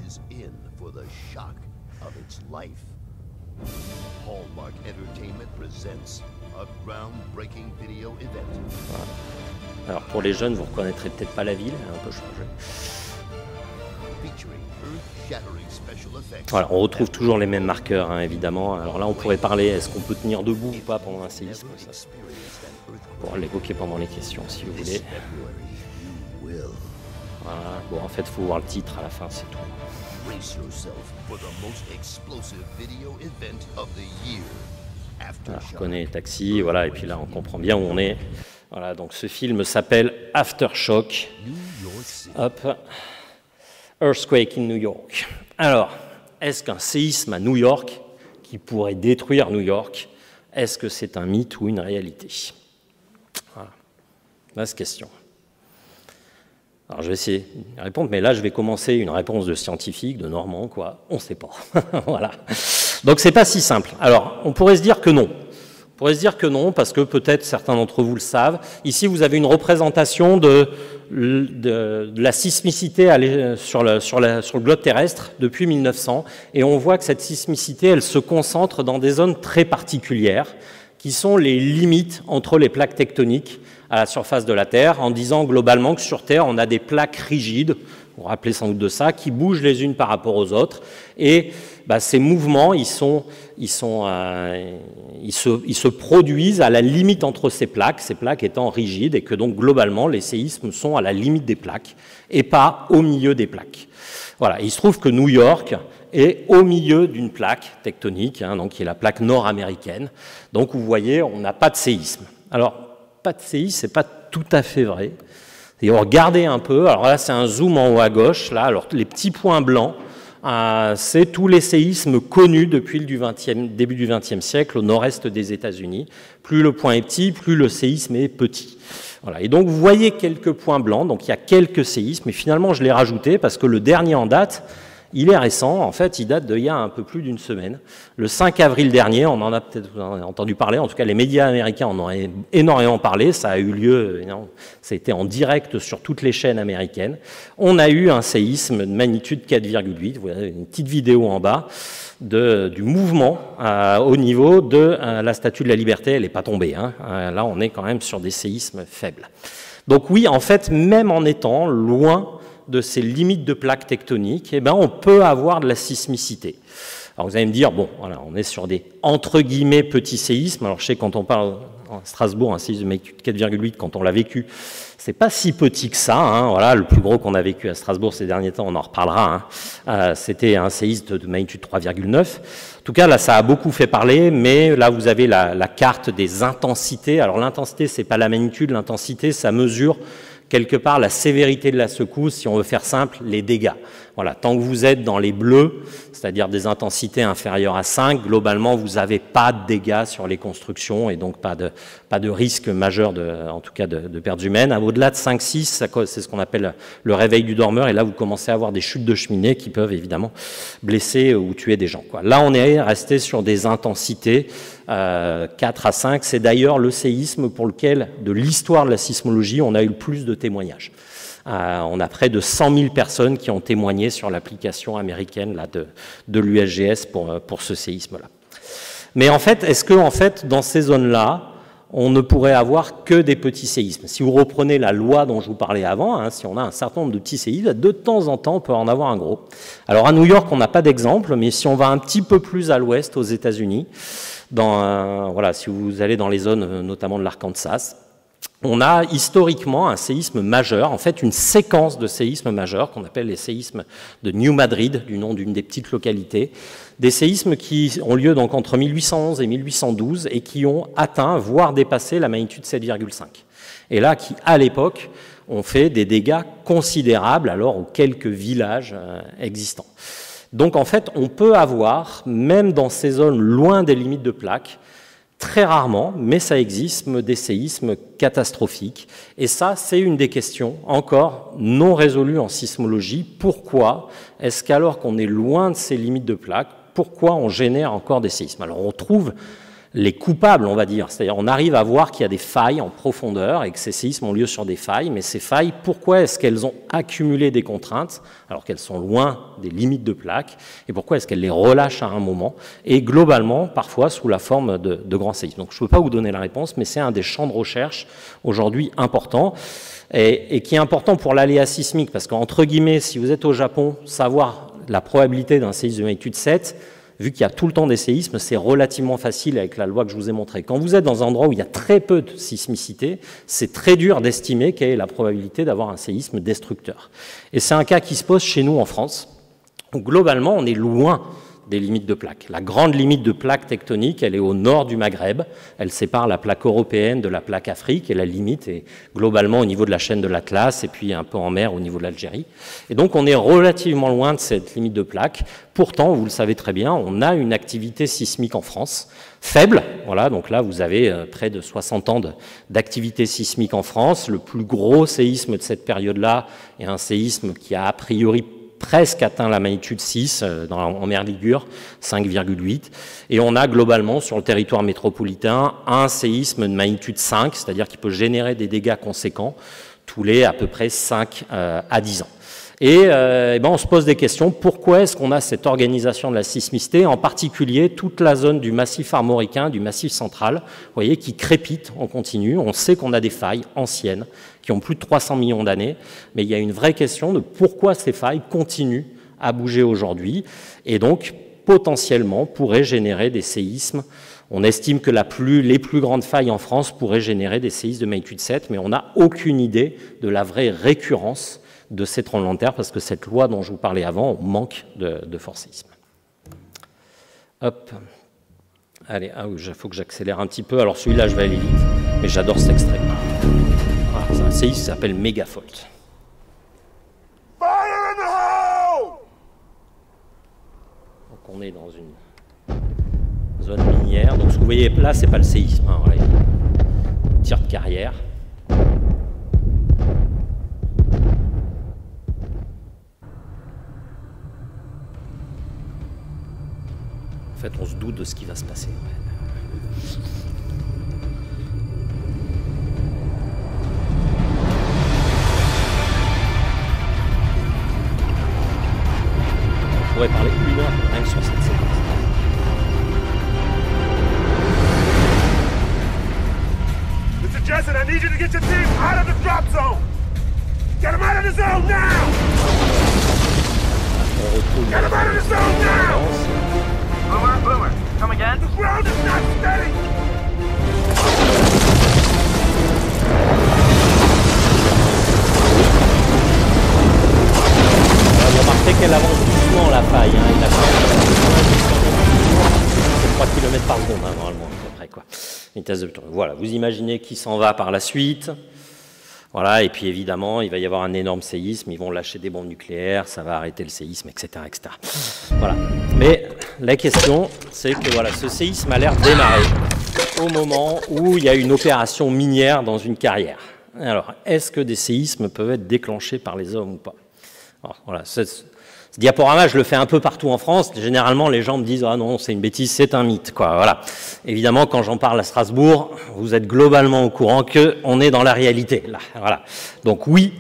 Speaker 8: is in for the shock of its life. Hallmark Entertainment presents a groundbreaking video event.
Speaker 3: Voilà. Alors pour les jeunes, vous reconnaîtrez peut-être pas la ville, elle a un peu changé. Voilà, on retrouve toujours les mêmes marqueurs, évidemment. Alors là, on pourrait parler, est-ce qu'on peut tenir debout ou pas pendant un séisme? On pourra l'évoquer pendant les questions, si vous voulez. Voilà. Bon, en fait, il faut voir le titre à la fin, c'est tout. Voilà, je connais les taxis, voilà, et puis là, on comprend bien où on est. Voilà, donc ce film s'appelle Aftershock. Hop. Earthquake in New York. Alors, est-ce qu'un séisme à New York, qui pourrait détruire New York, est-ce que c'est un mythe ou une réalité? Voilà, vaste question. Alors, je vais essayer de répondre, mais là, je vais commencer une réponse de scientifique, de normand, quoi. On ne sait pas. Voilà. Donc, c'est pas si simple. Alors, on pourrait se dire que non. On pourrait se dire que non, parce que peut-être certains d'entre vous le savent. Ici, vous avez une représentation de la sismicité sur le globe terrestre depuis 1900. Et on voit que cette sismicité, elle se concentre dans des zones très particulières, qui sont les limites entre les plaques tectoniques à la surface de la Terre, en disant globalement que sur Terre, on a des plaques rigides, vous vous rappelez sans doute de ça, qui bougent les unes par rapport aux autres. Et ces mouvements, ils se produisent à la limite entre ces plaques étant rigides, et que donc globalement, les séismes sont à la limite des plaques, et pas au milieu des plaques. Voilà, il se trouve que New York est au milieu d'une plaque tectonique, donc qui est la plaque nord-américaine. Donc vous voyez, on n'a pas de séisme. Alors, pas de séisme, c'est pas tout à fait vrai. Et regardez un peu, alors là c'est un zoom en haut à gauche, là, alors les petits points blancs, c'est tous les séismes connus depuis le début du XXe siècle au nord-est des États-Unis. Plus le point est petit, plus le séisme est petit. Voilà. Et donc vous voyez quelques points blancs, donc il y a quelques séismes, mais finalement je l'ai rajouté parce que le dernier en date, il est récent, en fait il date d'il y a un peu plus d'une semaine. Le 5 avril dernier, on en a peut-être entendu parler, en tout cas les médias américains en ont énormément parlé, ça a eu lieu, ça a été en direct sur toutes les chaînes américaines. On a eu un séisme de magnitude 4,8, vous avez une petite vidéo en bas, du mouvement au niveau de la Statue de la Liberté, elle n'est pas tombée, là on est quand même sur des séismes faibles. Donc oui, en fait, même en étant loin de ces limites de plaques tectoniques, on peut avoir de la sismicité. Alors vous allez me dire, bon, voilà, on est sur des entre guillemets petits séismes. Alors je sais quand on parle à Strasbourg, un séisme de magnitude 4,8, quand on l'a vécu, c'est pas si petit que ça. Voilà, le plus gros qu'on a vécu à Strasbourg ces derniers temps, on en reparlera. C'était un séisme de magnitude 3,9. En tout cas, là, ça a beaucoup fait parler, mais là, vous avez la carte des intensités. Alors l'intensité, c'est pas la magnitude, l'intensité, ça mesure quelque part la sévérité de la secousse, si on veut faire simple, les dégâts. Voilà, tant que vous êtes dans les bleus, c'est-à-dire des intensités inférieures à 5, globalement, vous n'avez pas de dégâts sur les constructions et donc pas de risque majeur, en tout cas de pertes humaines. Au-delà de 5-6, c'est ce qu'on appelle le réveil du dormeur, et là, vous commencez à avoir des chutes de cheminée qui peuvent évidemment blesser ou tuer des gens, quoi. Là, on est resté sur des intensités 4 à 5. C'est d'ailleurs le séisme pour lequel, de l'histoire de la sismologie, on a eu le plus de témoignages. On a près de 100 000 personnes qui ont témoigné sur l'application américaine là, de l'USGS pour ce séisme-là. Mais en fait, est-ce que dans ces zones-là, on ne pourrait avoir que des petits séismes? Si vous reprenez la loi dont je vous parlais avant, hein, si on a un certain nombre de petits séismes, de temps en temps, on peut en avoir un gros. Alors à New York, on n'a pas d'exemple, mais si on va un petit peu plus à l'ouest, aux États-Unis, voilà, si vous allez dans les zones notamment de l'Arkansas, on a historiquement un séisme majeur, en fait une séquence de séismes majeurs qu'on appelle les séismes de New Madrid, du nom d'une des petites localités, des séismes qui ont lieu donc entre 1811 et 1812 et qui ont atteint, voire dépassé la magnitude 7,5. Et là, qui à l'époque ont fait des dégâts considérables alors aux quelques villages existants. Donc en fait, on peut avoir, même dans ces zones loin des limites de plaque, très rarement, mais ça existe, des séismes catastrophiques. Et ça, c'est une des questions encore non résolues en sismologie. Pourquoi est-ce qu'alors qu'on est loin de ces limites de plaque, pourquoi on génère encore des séismes? Alors on trouve les coupables, on va dire, c'est-à-dire on arrive à voir qu'il y a des failles en profondeur et que ces séismes ont lieu sur des failles, mais ces failles, pourquoi est-ce qu'elles ont accumulé des contraintes alors qu'elles sont loin des limites de plaque, et pourquoi est-ce qu'elles les relâchent à un moment, et globalement, parfois sous la forme de grands séismes. Donc je ne peux pas vous donner la réponse, mais c'est un des champs de recherche aujourd'hui importants, et qui est important pour l'aléa sismique, parce qu'entre guillemets, si vous êtes au Japon, savoir la probabilité d'un séisme de magnitude 7, vu qu'il y a tout le temps des séismes, c'est relativement facile avec la loi que je vous ai montrée. Quand vous êtes dans un endroit où il y a très peu de sismicité, c'est très dur d'estimer quelle est la probabilité d'avoir un séisme destructeur. Et c'est un cas qui se pose chez nous en France, où globalement on est loin des limites de plaque. La grande limite de plaque tectonique, elle est au nord du Maghreb, elle sépare la plaque européenne de la plaque Afrique, et la limite est globalement au niveau de la chaîne de l'Atlas, et puis un peu en mer au niveau de l'Algérie. Et donc on est relativement loin de cette limite de plaque. Pourtant, vous le savez très bien, on a une activité sismique en France, faible. Voilà, donc là vous avez près de 60 ans d'activité sismique en France. Le plus gros séisme de cette période-là est un séisme qui a priori presque atteint la magnitude 6 en mer Ligure, 5,8. Et on a globalement sur le territoire métropolitain un séisme de magnitude 5, c'est-à-dire qui peut générer des dégâts conséquents tous les à peu près 5 à 10 ans. Et on se pose des questions, pourquoi est-ce qu'on a cette organisation de la sismicité, en particulier toute la zone du massif armoricain, du massif central, vous voyez, qui crépite en continu. On sait qu'on a des failles anciennes qui ont plus de 300 millions d'années, mais il y a une vraie question de pourquoi ces failles continuent à bouger aujourd'hui, et donc potentiellement pourraient générer des séismes. On estime que les plus grandes failles en France pourraient générer des séismes de magnitude 7, mais on n'a aucune idée de la vraie récurrence de ces tremblements de terre, parce que cette loi dont je vous parlais avant manque de fort séisme. Hop. Allez, il faut que j'accélère un petit peu. Alors celui-là, je vais aller vite, mais j'adore cet extrait. Voilà, c'est un séisme qui s'appelle Megafault. Donc on est dans une zone minière. Donc ce que vous voyez là, c'est pas le séisme. Hein, voilà, tir de carrière. En fait, on se doute de ce qui va se passer. On pourrait parler une heure rien que sur cette séquence.
Speaker 9: Mr. Jessen, I need you to get your team out of the drop zone. Get them out of the zone now. Get them out of the zone now. Boomer, come again? The ground is not steady!
Speaker 3: Vous remarquez qu'elle avance doucement la faille. Hein. Il a fait 3 km par seconde, hein, normalement, à peu près, quoi. Vitesse de tour. Voilà, vous imaginez qui s'en va par la suite. Voilà, et puis évidemment, il va y avoir un énorme séisme, ils vont lâcher des bombes nucléaires, ça va arrêter le séisme, etc., etc. Voilà. Mais la question, c'est que voilà, ce séisme a l'air de démarrer au moment où il y a une opération minière dans une carrière. Alors, est-ce que des séismes peuvent être déclenchés par les hommes ou pas? Alors, voilà, ce diaporama, je le fais un peu partout en France. Généralement, les gens me disent « Ah non, c'est une bêtise, c'est un mythe. » quoi. Voilà. Évidemment, quand j'en parle à Strasbourg, vous êtes globalement au courant qu'on est dans la réalité. Là. Voilà. Donc oui,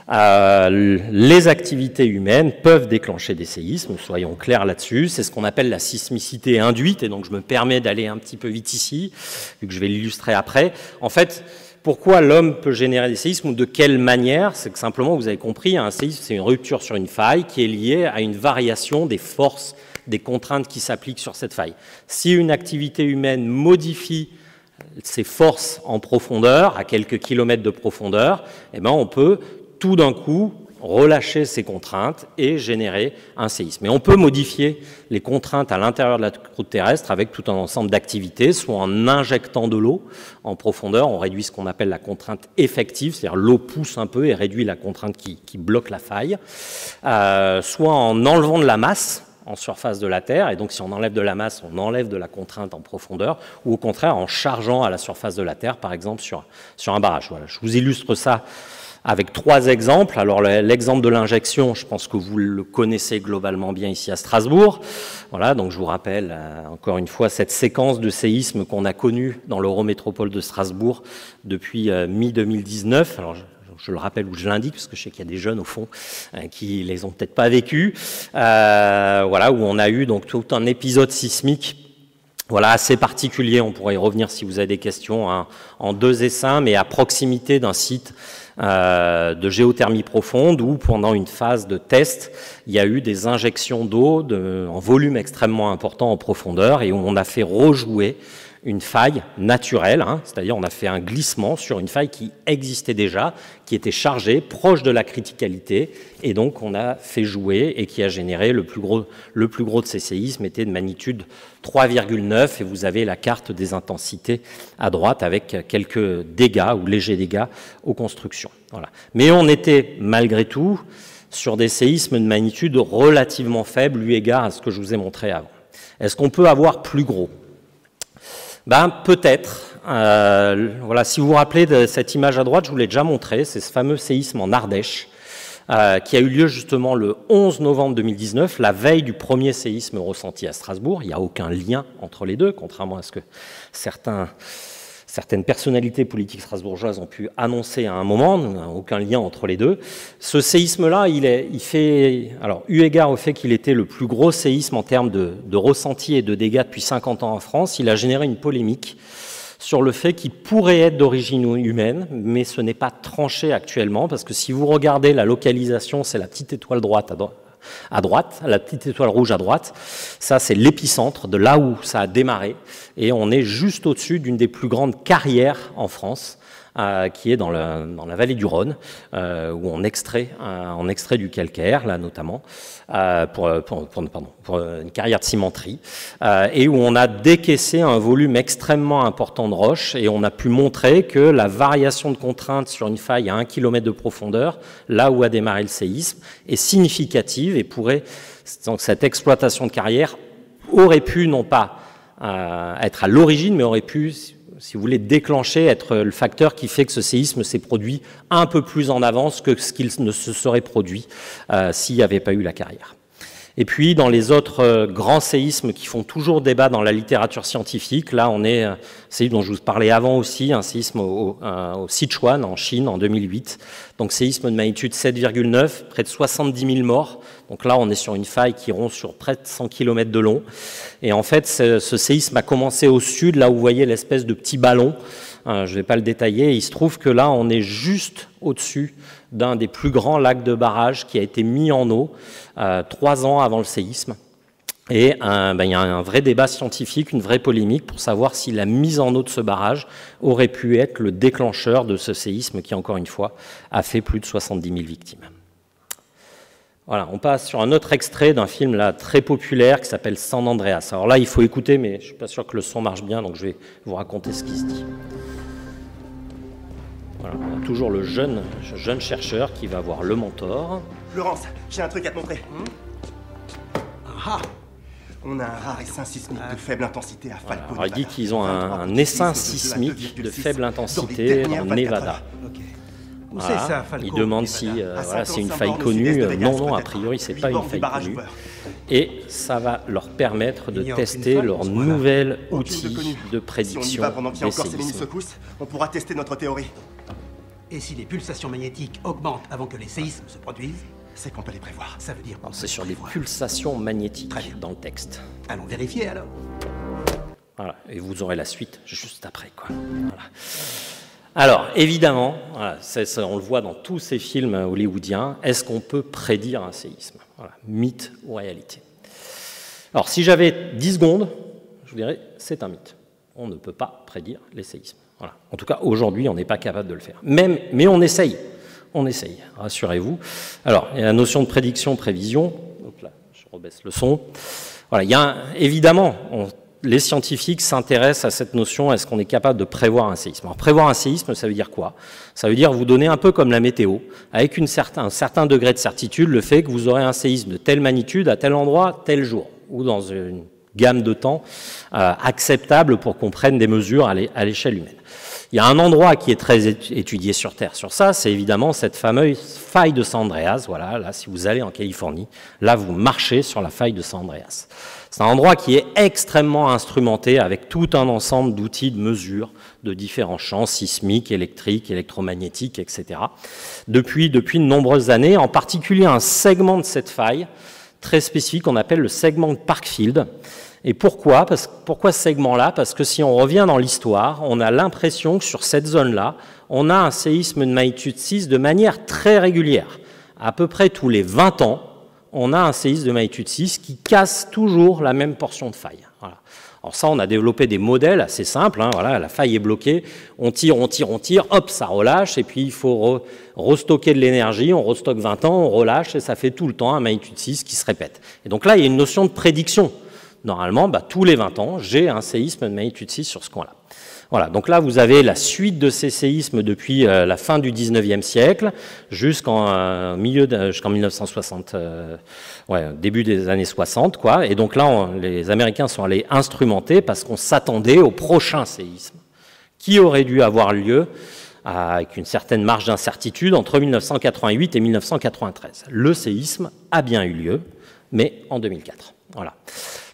Speaker 3: Les activités humaines peuvent déclencher des séismes, soyons clairs là-dessus. C'est ce qu'on appelle la sismicité induite, et donc je me permets d'aller un petit peu vite ici, vu que je vais l'illustrer après. En fait, pourquoi l'homme peut générer des séismes ou de quelle manière? C'est que simplement, vous avez compris, un séisme, c'est une rupture sur une faille qui est liée à une variation des forces, des contraintes qui s'appliquent sur cette faille. Si une activité humaine modifie ces forces en profondeur, à quelques kilomètres de profondeur, eh ben on peut tout d'un coup relâcher ces contraintes et générer un séisme. Et on peut modifier les contraintes à l'intérieur de la croûte terrestre avec tout un ensemble d'activités, soit en injectant de l'eau en profondeur, on réduit ce qu'on appelle la contrainte effective, c'est-à-dire l'eau pousse un peu et réduit la contrainte qui bloque la faille, soit en enlevant de la masse en surface de la Terre, et donc si on enlève de la masse, on enlève de la contrainte en profondeur, ou au contraire en chargeant à la surface de la Terre, par exemple sur un barrage. Voilà, je vous illustre ça avec 3 exemples. Alors l'exemple de l'injection, je pense que vous le connaissez globalement bien ici à Strasbourg. Voilà, donc je vous rappelle encore une fois cette séquence de séismes qu'on a connue dans l'Eurométropole de Strasbourg depuis mi-2019. Alors je le rappelle ou je l'indique, parce que je sais qu'il y a des jeunes au fond qui les ont peut-être pas vécus. Voilà, où on a eu donc tout un épisode sismique. Voilà, assez particulier, on pourrait y revenir si vous avez des questions, hein, en 2 essaims, mais à proximité d'un site de géothermie profonde où, pendant une phase de test, il y a eu des injections d'eau en volume extrêmement important en profondeur et où on a fait rejouer une faille naturelle, hein, c'est-à-dire on a fait un glissement sur une faille qui existait déjà, qui était chargée, proche de la criticalité, et donc on a fait jouer et qui a généré le plus gros de ces séismes était de magnitude 3,9, et vous avez la carte des intensités à droite avec quelques dégâts ou légers dégâts aux constructions. Voilà. Mais on était malgré tout sur des séismes de magnitude relativement faible, eu égard à ce que je vous ai montré avant. Est-ce qu'on peut avoir plus gros ? Ben, peut-être. Voilà, si vous vous rappelez de cette image à droite, je vous l'ai déjà montré, c'est ce fameux séisme en Ardèche, qui a eu lieu justement le 11 novembre 2019, la veille du premier séisme ressenti à Strasbourg. Il n'y a aucun lien entre les deux, contrairement à ce que certaines personnalités politiques strasbourgeoises ont pu annoncer à un moment, aucun lien entre les deux. Ce séisme-là, il fait, alors, eu égard au fait qu'il était le plus gros séisme en termes de ressenti et de dégâts depuis 50 ans en France, il a généré une polémique sur le fait qu'il pourrait être d'origine humaine, mais ce n'est pas tranché actuellement, parce que si vous regardez la localisation, c'est la petite étoile droite à droite, la petite étoile rouge à droite, ça c'est l'épicentre de là où ça a démarré, et on est juste au-dessus d'une des plus grandes carrières en France, qui est dans la vallée du Rhône, où on extrait du calcaire, là notamment, pour une carrière de cimenterie, et où on a décaissé un volume extrêmement important de roches, et on a pu montrer que la variation de contrainte sur une faille à 1 km de profondeur, là où a démarré le séisme, est significative et pourrait, donc cette exploitation de carrière aurait pu non pas être à l'origine, mais aurait pu, si vous voulez, déclencher, être le facteur qui fait que ce séisme s'est produit un peu plus en avance que ce qu'il ne se serait produit s'il n'y avait pas eu la carrière. Et puis, dans les autres grands séismes qui font toujours débat dans la littérature scientifique, là, on est, séisme dont je vous parlais avant aussi, un séisme au Sichuan, en Chine, en 2008. Donc, séisme de magnitude 7,9, près de 70 000 morts. Donc là, on est sur une faille qui rompt sur près de 100 km de long. Et en fait, ce séisme a commencé au sud, là où vous voyez l'espèce de petit ballon. Je ne vais pas le détailler. Il se trouve que là, on est juste au-dessus d'un des plus grands lacs de barrage qui a été mis en eau 3 ans avant le séisme. Et il y a un vrai débat scientifique, une vraie polémique pour savoir si la mise en eau de ce barrage aurait pu être le déclencheur de ce séisme qui, encore une fois, a fait plus de 70 000 victimes. Voilà, on passe sur un autre extrait d'un film là, très populaire qui s'appelle San Andreas. Alors là, il faut écouter, mais je ne suis pas sûr que le son marche bien, donc je vais vous raconter ce qui se dit. Voilà, on a toujours le jeune chercheur qui va voir le mentor.
Speaker 10: Florence, j'ai un truc à te montrer. Ah, on a un rare essaim sismique de faible intensité à Falcone.
Speaker 3: Alors, il dit qu'ils ont un essaim sismique de faible intensité en Nevada. Voilà. Il demande si c'est une faille connue. Non, a priori, c'est pas une faille connue. Et ça va leur permettre de tester leur nouvel outil de prédiction des séismes.
Speaker 10: On pourra tester notre théorie.
Speaker 11: Et si les pulsations magnétiques augmentent avant que les séismes se produisent,
Speaker 10: c'est qu'on peut les prévoir.
Speaker 11: Ça veut dire...
Speaker 3: C'est sur les pulsations magnétiques dans le texte.
Speaker 11: Allons vérifier alors.
Speaker 3: Voilà, et vous aurez la suite juste après, quoi. Voilà. Alors, évidemment, voilà, on le voit dans tous ces films hollywoodiens, est-ce qu'on peut prédire un séisme? Voilà, mythe ou réalité? Alors, si j'avais 10 secondes, je vous dirais, c'est un mythe. On ne peut pas prédire les séismes. Voilà. En tout cas, aujourd'hui, on n'est pas capable de le faire. Mais on essaye. On essaye, rassurez-vous. Alors, il y a la notion de prédiction, prévision. Donc là, je rebaisse le son. Voilà, il y a évidemment, les scientifiques s'intéressent à cette notion, est-ce qu'on est capable de prévoir un séisme? Alors, prévoir un séisme, ça veut dire quoi? Ça veut dire vous donner un peu comme la météo, avec un certain degré de certitude, le fait que vous aurez un séisme de telle magnitude à tel endroit, tel jour, ou dans une gamme de temps acceptable pour qu'on prenne des mesures à l'échelle humaine. Il y a un endroit qui est très étudié sur Terre sur ça, c'est évidemment cette fameuse faille de San Andreas. Voilà, là, si vous allez en Californie, là, vous marchez sur la faille de San Andreas. C'est un endroit qui est extrêmement instrumenté avec tout un ensemble d'outils de mesure de différents champs sismiques, électriques, électromagnétiques, etc. Depuis de nombreuses années, en particulier un segment de cette faille très spécifique qu'on appelle le segment de Parkfield. Et pourquoi ce segment-là? Parce que si on revient dans l'histoire, on a l'impression que sur cette zone-là, on a un séisme de magnitude 6 de manière très régulière. À peu près tous les 20 ans, on a un séisme de magnitude 6 qui casse toujours la même portion de faille. Voilà. Alors ça, on a développé des modèles assez simples. Hein, voilà, la faille est bloquée, on tire, hop, ça relâche, et puis il faut restocker de l'énergie, on restocke 20 ans, on relâche, et ça fait tout le temps un magnitude 6 qui se répète. Et donc là, il y a une notion de prédiction. Normalement, tous les 20 ans, j'ai un séisme de magnitude 6 sur ce coin-là. Voilà, donc là, vous avez la suite de ces séismes depuis la fin du 19e siècle jusqu'en 1960, début des années 60, quoi. Et donc là, les Américains sont allés instrumenter parce qu'on s'attendait au prochain séisme qui aurait dû avoir lieu avec une certaine marge d'incertitude entre 1988 et 1993. Le séisme a bien eu lieu, mais en 2004. Voilà.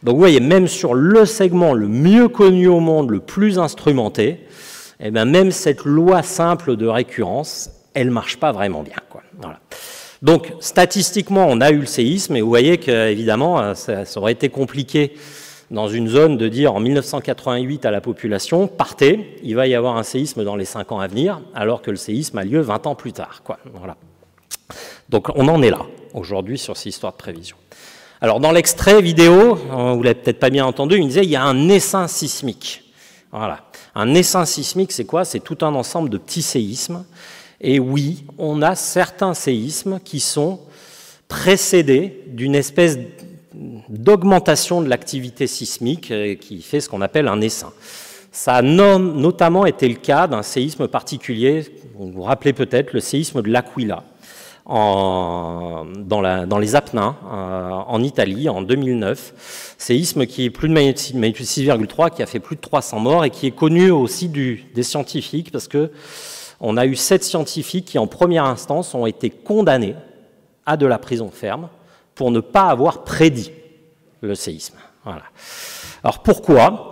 Speaker 3: Donc vous voyez, même sur le segment le mieux connu au monde, le plus instrumenté, eh bien même cette loi simple de récurrence, elle ne marche pas vraiment bien, quoi. Voilà. Donc statistiquement, on a eu le séisme, et vous voyez qu'évidemment, ça aurait été compliqué dans une zone de dire en 1988 à la population, partez, il va y avoir un séisme dans les 5 ans à venir, alors que le séisme a lieu 20 ans plus tard, quoi. Voilà. Donc on en est là, aujourd'hui, sur ces histoires de prévision. Alors dans l'extrait vidéo, vous l'avez peut-être pas bien entendu, il disait il y a un essaim sismique. Voilà. Un essaim sismique, c'est quoi? C'est tout un ensemble de petits séismes. Et oui, on a certains séismes qui sont précédés d'une espèce d'augmentation de l'activité sismique qui fait ce qu'on appelle un essaim. Ça a notamment été le cas d'un séisme particulier, vous vous rappelez peut-être, le séisme de l'Aquila. Dans les Apennins, en Italie, en 2009. Séisme qui est plus de magnitude 6,3, qui a fait plus de 300 morts et qui est connu aussi des scientifiques, parce qu'on a eu 7 scientifiques qui, en première instance, ont été condamnés à de la prison ferme pour ne pas avoir prédit le séisme. Voilà. Alors pourquoi ?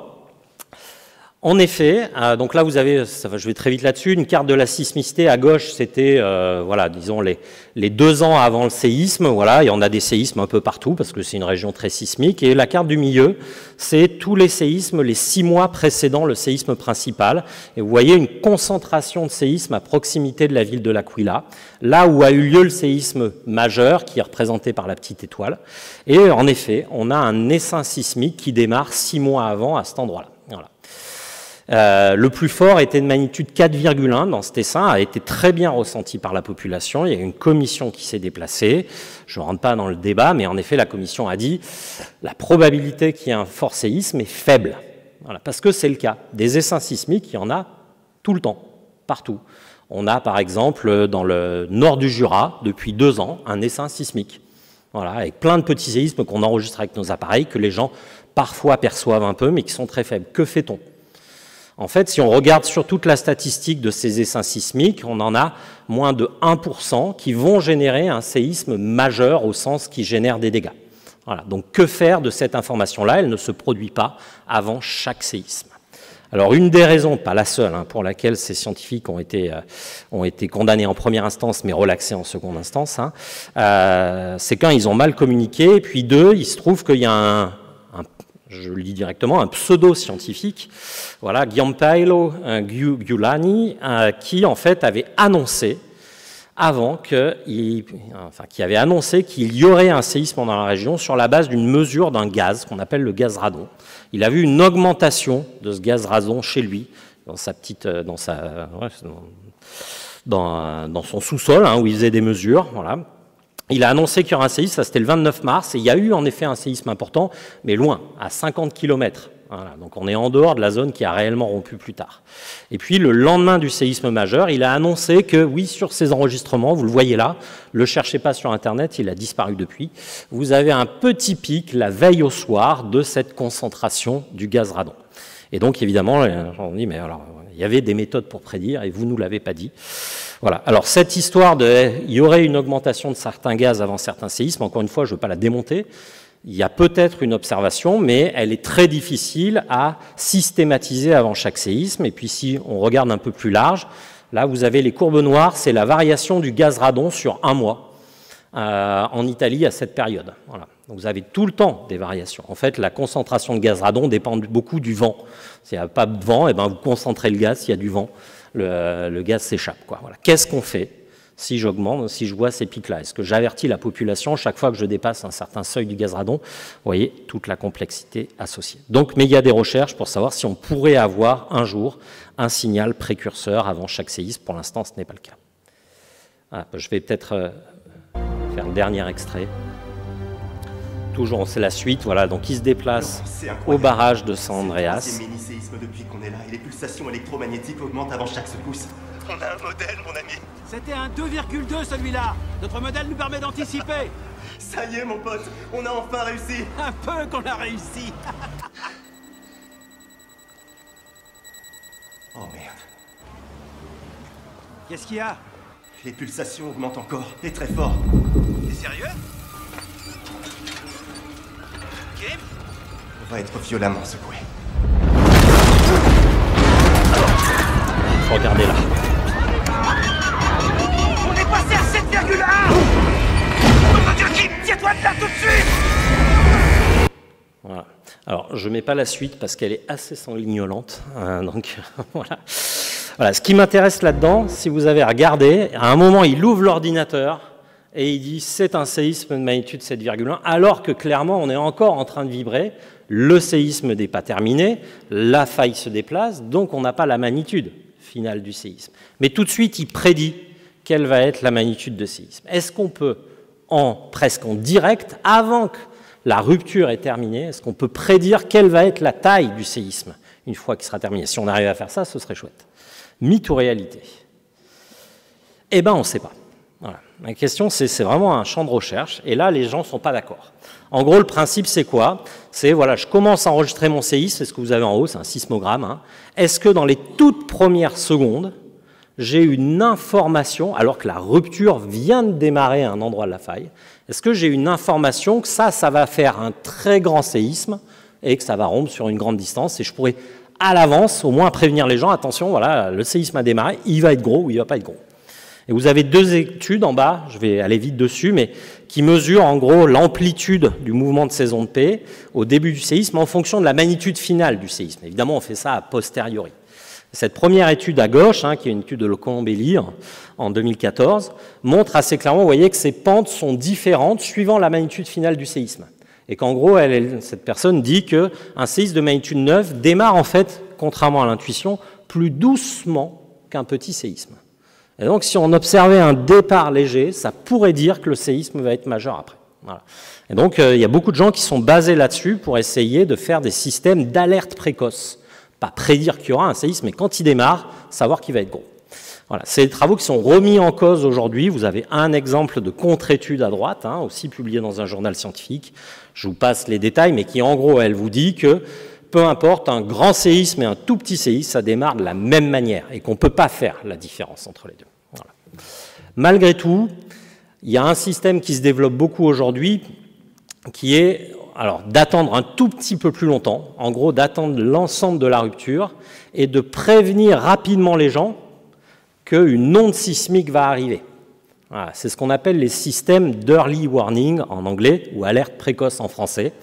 Speaker 3: En effet, donc là vous avez, je vais très vite là-dessus, une carte de la sismicité. À gauche, c'était, voilà, disons les 2 ans avant le séisme. Voilà, il y en a des séismes un peu partout parce que c'est une région très sismique. Et la carte du milieu, c'est tous les séismes, les 6 mois précédant le séisme principal. Et vous voyez une concentration de séismes à proximité de la ville de l'Aquila, là où a eu lieu le séisme majeur, qui est représenté par la petite étoile. Et en effet, on a un essaim sismique qui démarre 6 mois avant à cet endroit-là. Voilà. Le plus fort était de magnitude 4,1 dans cet essaim, a été très bien ressenti par la population. Il y a une commission qui s'est déplacée. Je ne rentre pas dans le débat, mais en effet, la commission a dit la probabilité qu'il y ait un fort séisme est faible. Voilà, parce que c'est le cas. Des essaims sismiques, il y en a tout le temps, partout. On a par exemple dans le nord du Jura, depuis 2 ans, un essaim sismique. Voilà, avec plein de petits séismes qu'on enregistre avec nos appareils, que les gens parfois perçoivent un peu, mais qui sont très faibles. Que fait-on ? En fait, si on regarde sur toute la statistique de ces essaims sismiques, on en a moins de 1% qui vont générer un séisme majeur au sens qui génère des dégâts. Voilà. Donc que faire de cette information-là? Elle ne se produit pas avant chaque séisme. Alors une des raisons, pas la seule, hein, pour laquelle ces scientifiques ont été condamnés en première instance mais relaxés en seconde instance, hein, c'est qu'un, ils ont mal communiqué, et puis deux, il se trouve qu'il y a je le dis directement, un pseudo-scientifique, voilà, Giampaolo Giulani, qui en fait avait annoncé qui avait annoncé qu'il y aurait un séisme dans la région sur la base d'une mesure d'un gaz qu'on appelle le gaz radon. Il a vu une augmentation de ce gaz radon chez lui, dans son sous-sol, hein, où il faisait des mesures, voilà. Il a annoncé qu'il y aurait un séisme, ça c'était le 29 mars, et il y a eu en effet un séisme important, mais loin, à 50 km. Voilà, donc on est en dehors de la zone qui a réellement rompu plus tard. Et puis le lendemain du séisme majeur, il a annoncé que oui, sur ces enregistrements, vous le voyez là, ne le cherchez pas sur Internet, il a disparu depuis, vous avez un petit pic la veille au soir de cette concentration du gaz radon. Et donc évidemment, on dit, mais alors, il y avait des méthodes pour prédire et vous ne nous l'avez pas dit. Voilà. Alors cette histoire il y aurait une augmentation de certains gaz avant certains séismes, encore une fois, je ne veux pas la démonter. Il y a peut-être une observation, mais elle est très difficile à systématiser avant chaque séisme. Et puis si on regarde un peu plus large, là vous avez les courbes noires, c'est la variation du gaz radon sur un mois en Italie à cette période. Voilà. Donc vous avez tout le temps des variations. En fait, la concentration de gaz radon dépend beaucoup du vent. S'il n'y a pas de vent, eh ben, vous concentrez le gaz, s'il y a du vent, le gaz s'échappe. Voilà. Qu'est-ce qu'on fait si j'augmente, si je vois ces pics-là? Est-ce que j'avertis la population chaque fois que je dépasse un certain seuil du gaz radon? Vous voyez, toute la complexité associée. Donc, mais il y a des recherches pour savoir si on pourrait avoir un jour un signal précurseur avant chaque séisme. Pour l'instant, ce n'est pas le cas. Ah, je vais peut-être faire le dernier extrait. Toujours, c'est la suite, voilà, donc il se déplace au barrage de San Andreas.
Speaker 10: C'est mini-séisme depuis qu'on est là, et les pulsations électromagnétiques augmentent avant chaque secousse. On a un modèle, mon ami.
Speaker 11: C'était un 2,2 celui-là. Notre modèle nous permet d'anticiper.
Speaker 10: Ça y est, mon pote, on a enfin réussi.
Speaker 11: Un peu qu'on a réussi.
Speaker 10: Oh merde.
Speaker 11: Qu'est-ce qu'il y a?
Speaker 10: Les pulsations augmentent encore, et très fort.
Speaker 11: T'es sérieux? Kim?
Speaker 10: On va être violemment secoué.
Speaker 3: Regardez là.
Speaker 11: On est passé à 7,1. Oh Dieu, Kim, tiens-toi de là tout de suite.
Speaker 3: Voilà. Alors, je ne mets pas la suite parce qu'elle est assez sanguignolante. Donc, voilà. Voilà. Ce qui m'intéresse là-dedans, si vous avez regardé, à un moment, il ouvre l'ordinateur et il dit c'est un séisme de magnitude 7,1, alors que clairement, on est encore en train de vibrer. Le séisme n'est pas terminé, la faille se déplace, donc on n'a pas la magnitude finale du séisme. Mais tout de suite, il prédit quelle va être la magnitude de séisme. Est-ce qu'on peut, presque en direct, avant que la rupture est terminée, est-ce qu'on peut prédire quelle va être la taille du séisme une fois qu'il sera terminé? Si on arrive à faire ça, ce serait chouette. Mythe ou réalité? Eh bien, on ne sait pas. Voilà. La question, c'est vraiment un champ de recherche, et là, les gens ne sont pas d'accord. En gros, le principe, c'est quoi? C'est, voilà, je commence à enregistrer mon séisme, c'est ce que vous avez en haut, c'est un sismogramme. Hein. Est-ce que dans les toutes premières secondes, j'ai une information, alors que la rupture vient de démarrer à un endroit de la faille, est-ce que j'ai une information que ça va faire un très grand séisme et que ça va rompre sur une grande distance, et je pourrais, à l'avance, au moins prévenir les gens, attention, voilà, le séisme a démarré, il va être gros ou il ne va pas être gros. Et vous avez deux études en bas, je vais aller vite dessus, mais qui mesurent en gros l'amplitude du mouvement de saison de paix au début du séisme en fonction de la magnitude finale du séisme. Évidemment, on fait ça a posteriori. Cette première étude à gauche, hein, qui est une étude de Locambelli en 2014, montre assez clairement, vous voyez, que ces pentes sont différentes suivant la magnitude finale du séisme. Et qu'en gros, cette personne dit qu'un séisme de magnitude 9 démarre en fait, contrairement à l'intuition, plus doucement qu'un petit séisme. Et donc, si on observait un départ léger, ça pourrait dire que le séisme va être majeur après. Voilà. Et donc, il y a beaucoup de gens qui sont basés là-dessus pour essayer de faire des systèmes d'alerte précoce. Pas prédire qu'il y aura un séisme, mais quand il démarre, savoir qu'il va être gros. Voilà. C'est des travaux qui sont remis en cause aujourd'hui. Vous avez un exemple de contre-étude à droite, hein, aussi publié dans un journal scientifique. Je vous passe les détails, mais qui, en gros, elle vous dit que peu importe, un grand séisme et un tout petit séisme, ça démarre de la même manière et qu'on ne peut pas faire la différence entre les deux. Voilà. Malgré tout, il y a un système qui se développe beaucoup aujourd'hui qui est alors d'attendre un tout petit peu plus longtemps, en gros d'attendre l'ensemble de la rupture et de prévenir rapidement les gens qu'une onde sismique va arriver. Voilà, c'est ce qu'on appelle les systèmes d'early warning en anglais ou alerte précoce en français.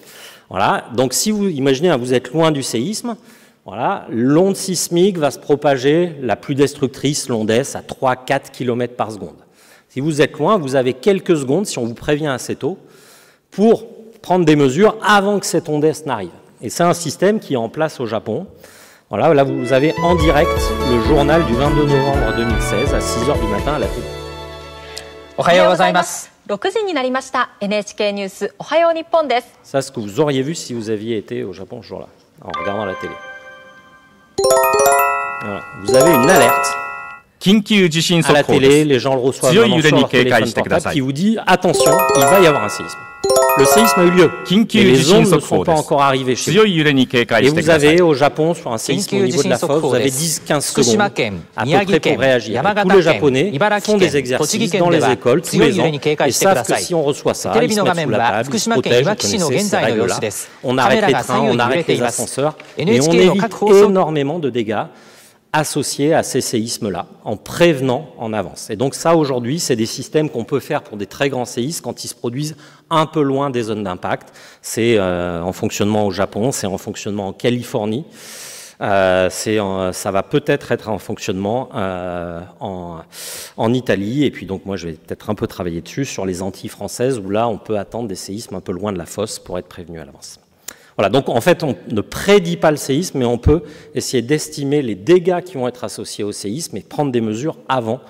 Speaker 3: Voilà, donc si vous imaginez, vous êtes loin du séisme, voilà, l'onde sismique va se propager, la plus destructrice, l'onde S, à 3-4 km par seconde. Si vous êtes loin, vous avez quelques secondes, si on vous prévient assez tôt, pour prendre des mesures avant que cette onde S n'arrive. Et c'est un système qui est en place au Japon. Voilà, là vous avez en direct le journal du 22 novembre 2016 à 6h du matin à la télé.
Speaker 12: おはようございます。6時になりました。NHK ニュースおはよう日本です。
Speaker 3: Ça, ce que vous auriez vu si vous aviez été au Japon ce jour-là, en regardant la télé. Voilà. Vous avez une alerte. À la télé, les gens le reçoivent sur leur téléphone portable qui vous dit attention, il va y avoir un séisme. Le séisme a eu lieu, mais les ondes ne sont pas encore arrivées chez vous. Et vous avez au Japon, sur un séisme au niveau de la fosse, vous avez 10-15 secondes à peu près pour réagir. Et tous les Japonais font des exercices dans les écoles tous les ans et savent que si on reçoit ça, ils se mettent sous la table, ils se protègent, vous connaissez ces règles-là. On arrête les trains, on arrête les ascenseurs et on évite énormément de dégâts associés à ces séismes-là, en prévenant en avance. Et donc ça, aujourd'hui, c'est des systèmes qu'on peut faire pour des très grands séismes quand ils se produisent un peu loin des zones d'impact. C'est en fonctionnement au Japon, c'est en fonctionnement en Californie, ça va peut-être être en fonctionnement en Italie, et puis donc moi je vais peut-être un peu travailler dessus sur les Antilles françaises, où là on peut attendre des séismes un peu loin de la fosse pour être prévenu à l'avance. Voilà, donc en fait, on ne prédit pas le séisme, mais on peut essayer d'estimer les dégâts qui vont être associés au séisme et prendre des mesures avant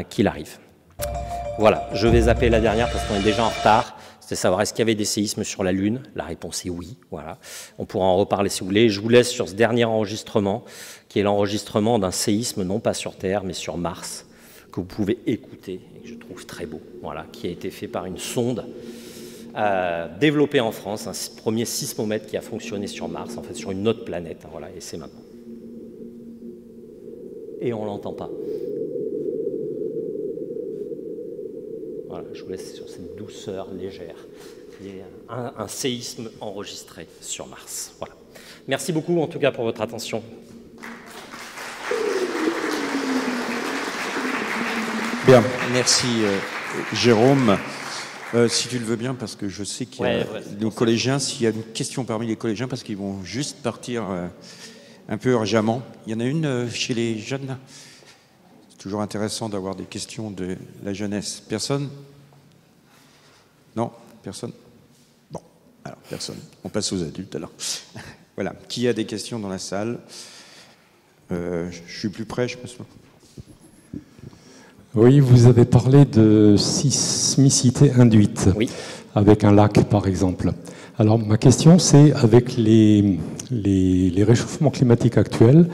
Speaker 3: qu'il arrive. Voilà, je vais zapper la dernière parce qu'on est déjà en retard. C'était savoir est-ce qu'il y avait des séismes sur la Lune. La réponse est oui. Voilà. On pourra en reparler si vous voulez. Je vous laisse sur ce dernier enregistrement, qui est l'enregistrement d'un séisme, non pas sur Terre, mais sur Mars, que vous pouvez écouter et que je trouve très beau. Voilà, qui a été fait par une sonde développé en France, un premier sismomètre qui a fonctionné sur Mars, en fait sur une autre planète, hein, voilà, et c'est maintenant. Et on l'entend pas. Voilà, je vous laisse sur cette douceur légère. Il y a un séisme enregistré sur Mars. Voilà. Merci beaucoup en tout cas pour votre attention.
Speaker 1: Bien, merci Jérôme. Si tu le veux bien, parce que je sais qu'il y a nos collégiens, s'il y a une question parmi les collégiens, parce qu'ils vont juste partir un peu urgemment. Il y en a une chez les jeunes. C'est toujours intéressant d'avoir des questions de la jeunesse. Personne? Non? Personne? Bon, alors personne. On passe aux adultes alors. Voilà. Qui a des questions dans la salle? Je suis plus près, je pense.
Speaker 13: Oui, vous avez parlé de sismicité induite, avec un lac par exemple. Alors ma question c'est, avec les réchauffements climatiques actuels,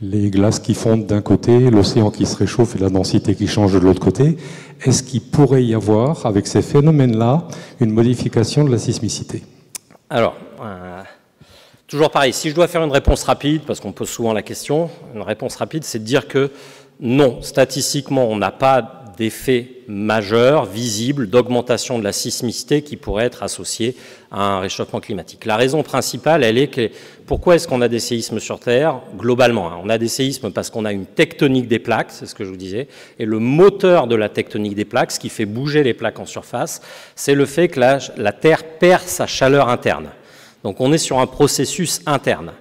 Speaker 13: les glaces qui fondent d'un côté, l'océan qui se réchauffe et la densité qui change de l'autre côté, est-ce qu'il pourrait y avoir, avec ces phénomènes-là, une modification de la sismicité?
Speaker 3: Alors, toujours pareil, si je dois faire une réponse rapide, parce qu'on pose souvent la question, une réponse rapide c'est de dire que non, statistiquement, on n'a pas d'effet majeur, visible, d'augmentation de la sismicité qui pourrait être associé à un réchauffement climatique. La raison principale, elle est que pourquoi est-ce qu'on a des séismes sur Terre? Globalement, on a des séismes parce qu'on a une tectonique des plaques, c'est ce que je vous disais, et le moteur de la tectonique des plaques, ce qui fait bouger les plaques en surface, c'est le fait que la Terre perd sa chaleur interne. Donc on est sur un processus interne.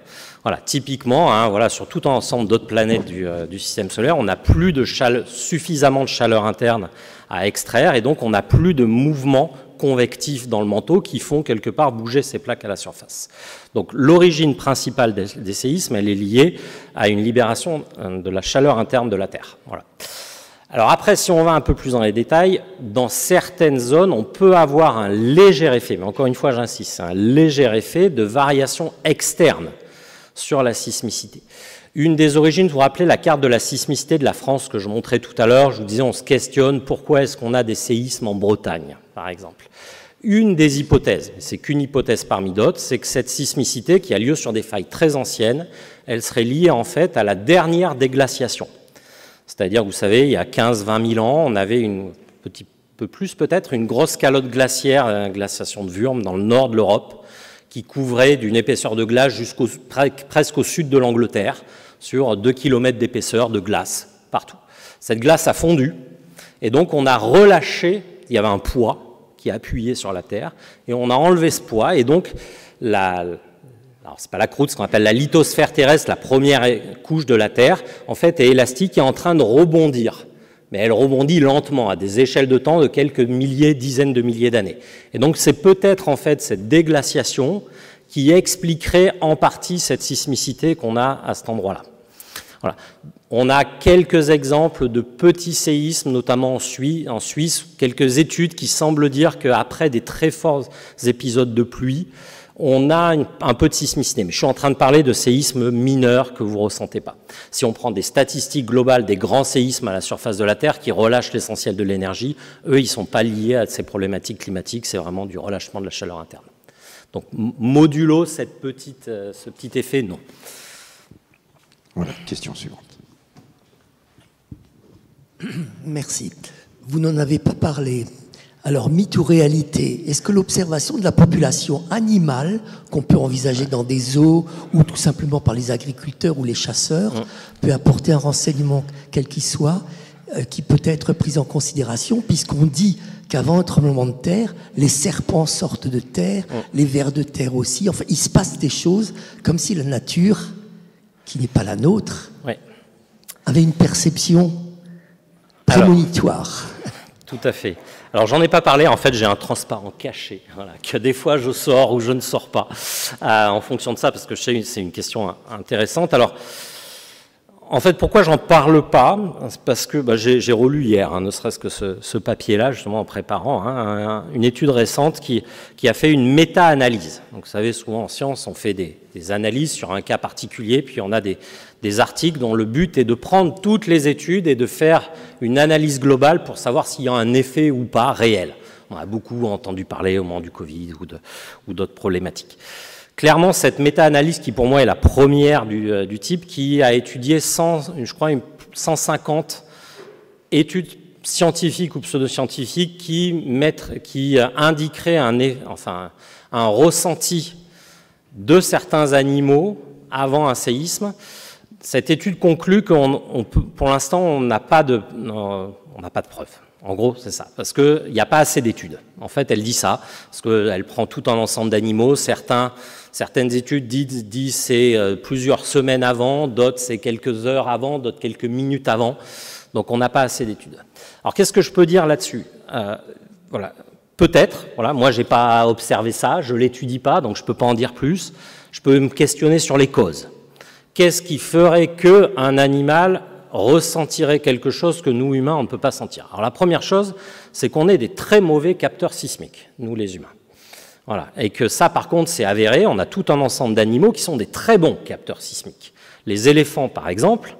Speaker 3: Voilà, typiquement, hein, voilà, sur tout un ensemble d'autres planètes du système solaire, on n'a plus de suffisamment de chaleur interne à extraire et donc on n'a plus de mouvements convectifs dans le manteau qui font quelque part bouger ces plaques à la surface. Donc l'origine principale des séismes, elle est liée à une libération de la chaleur interne de la Terre. Voilà. Alors après, si on va un peu plus dans les détails, dans certaines zones, on peut avoir un léger effet, mais encore une fois, j'insiste, c'est un léger effet de variation externe sur la sismicité. Une des origines, vous vous rappelez la carte de la sismicité de la France que je montrais tout à l'heure, je vous disais on se questionne pourquoi est-ce qu'on a des séismes en Bretagne, par exemple. Une des hypothèses, c'est qu'une hypothèse parmi d'autres, c'est que cette sismicité qui a lieu sur des failles très anciennes, elle serait liée en fait à la dernière déglaciation. C'est-à-dire, vous savez, il y a 15-20 000 ans, on avait un petit peu plus peut-être, une grosse calotte glaciaire, glaciation de Würm dans le nord de l'Europe, qui couvrait d'une épaisseur de glace presque au sud de l'Angleterre, sur 2 km d'épaisseur de glace partout. Cette glace a fondu, et donc on a relâché, il y avait un poids qui a appuyé sur la Terre, et on a enlevé ce poids, et donc alors c'est pas la croûte, ce qu'on appelle la lithosphère terrestre, la première couche de la Terre, en fait est élastique et est en train de rebondir. Mais elle rebondit lentement, à des échelles de temps de quelques milliers, dizaines de milliers d'années. Et donc c'est peut-être en fait cette déglaciation qui expliquerait en partie cette sismicité qu'on a à cet endroit-là. Voilà. On a quelques exemples de petits séismes, notamment en Suisse, quelques études qui semblent dire qu'après des très forts épisodes de pluie, on a un peu de sismicité. Mais je suis en train de parler de séismes mineurs que vous ne ressentez pas. Si on prend des statistiques globales des grands séismes à la surface de la Terre qui relâchent l'essentiel de l'énergie, eux, ils ne sont pas liés à ces problématiques climatiques, c'est vraiment du relâchement de la chaleur interne. Donc, modulo ce petit effet, non.
Speaker 1: Voilà, question suivante.
Speaker 14: Merci. Vous n'en avez pas parlé. Alors, mythe ou réalité, est-ce que l'observation de la population animale, qu'on peut envisager dans des zoos ou tout simplement par les agriculteurs ou les chasseurs, peut apporter un renseignement quel qu'il soit, qui peut être pris en considération, puisqu'on dit qu'avant un tremblement de terre, les serpents sortent de terre, les vers de terre aussi. Enfin, il se passe des choses comme si la nature, qui n'est pas la nôtre, avait une perception prémonitoire.
Speaker 3: Tout à fait. Alors, j'en ai pas parlé. En fait, j'ai un transparent caché, voilà, que des fois je sors ou je ne sors pas, en fonction de ça, parce que je sais que c'est une question intéressante. Alors, en fait, pourquoi j'en parle pas? C'est parce que j'ai relu hier, ne serait-ce que ce papier-là, justement en préparant, une étude récente qui a fait une méta-analyse. Donc, vous savez, souvent en science, on fait des analyses sur un cas particulier, puis on a des articles dont le but est de prendre toutes les études et de faire une analyse globale pour savoir s'il y a un effet ou pas réel. On a beaucoup entendu parler au moment du Covid ou d'autres problématiques. Clairement, cette méta-analyse, qui pour moi est la première du type, qui a étudié 150 études scientifiques ou pseudo-scientifiques qui indiqueraient un ressenti de certains animaux avant un séisme. Cette étude conclut pour l'instant, on n'a pas de preuves. En gros, c'est ça, parce qu'il n'y a pas assez d'études. En fait, elle dit ça, parce qu'elle prend tout un ensemble d'animaux. Certaines études disent c'est plusieurs semaines avant, d'autres c'est quelques heures avant, d'autres quelques minutes avant. Donc, on n'a pas assez d'études. Alors, qu'est-ce que je peux dire là-dessus? Voilà. Peut-être, voilà, moi, je n'ai pas observé ça, je ne l'étudie pas, donc je ne peux pas en dire plus. Je peux me questionner sur les causes. Qu'est-ce qui ferait qu'un animal ressentirait quelque chose que nous, humains, on ne peut pas sentir? Alors la première chose, c'est qu'on est des très mauvais capteurs sismiques, nous les humains. Voilà. Et que ça, par contre, c'est avéré, on a tout un ensemble d'animaux qui sont des très bons capteurs sismiques. Les éléphants, par exemple,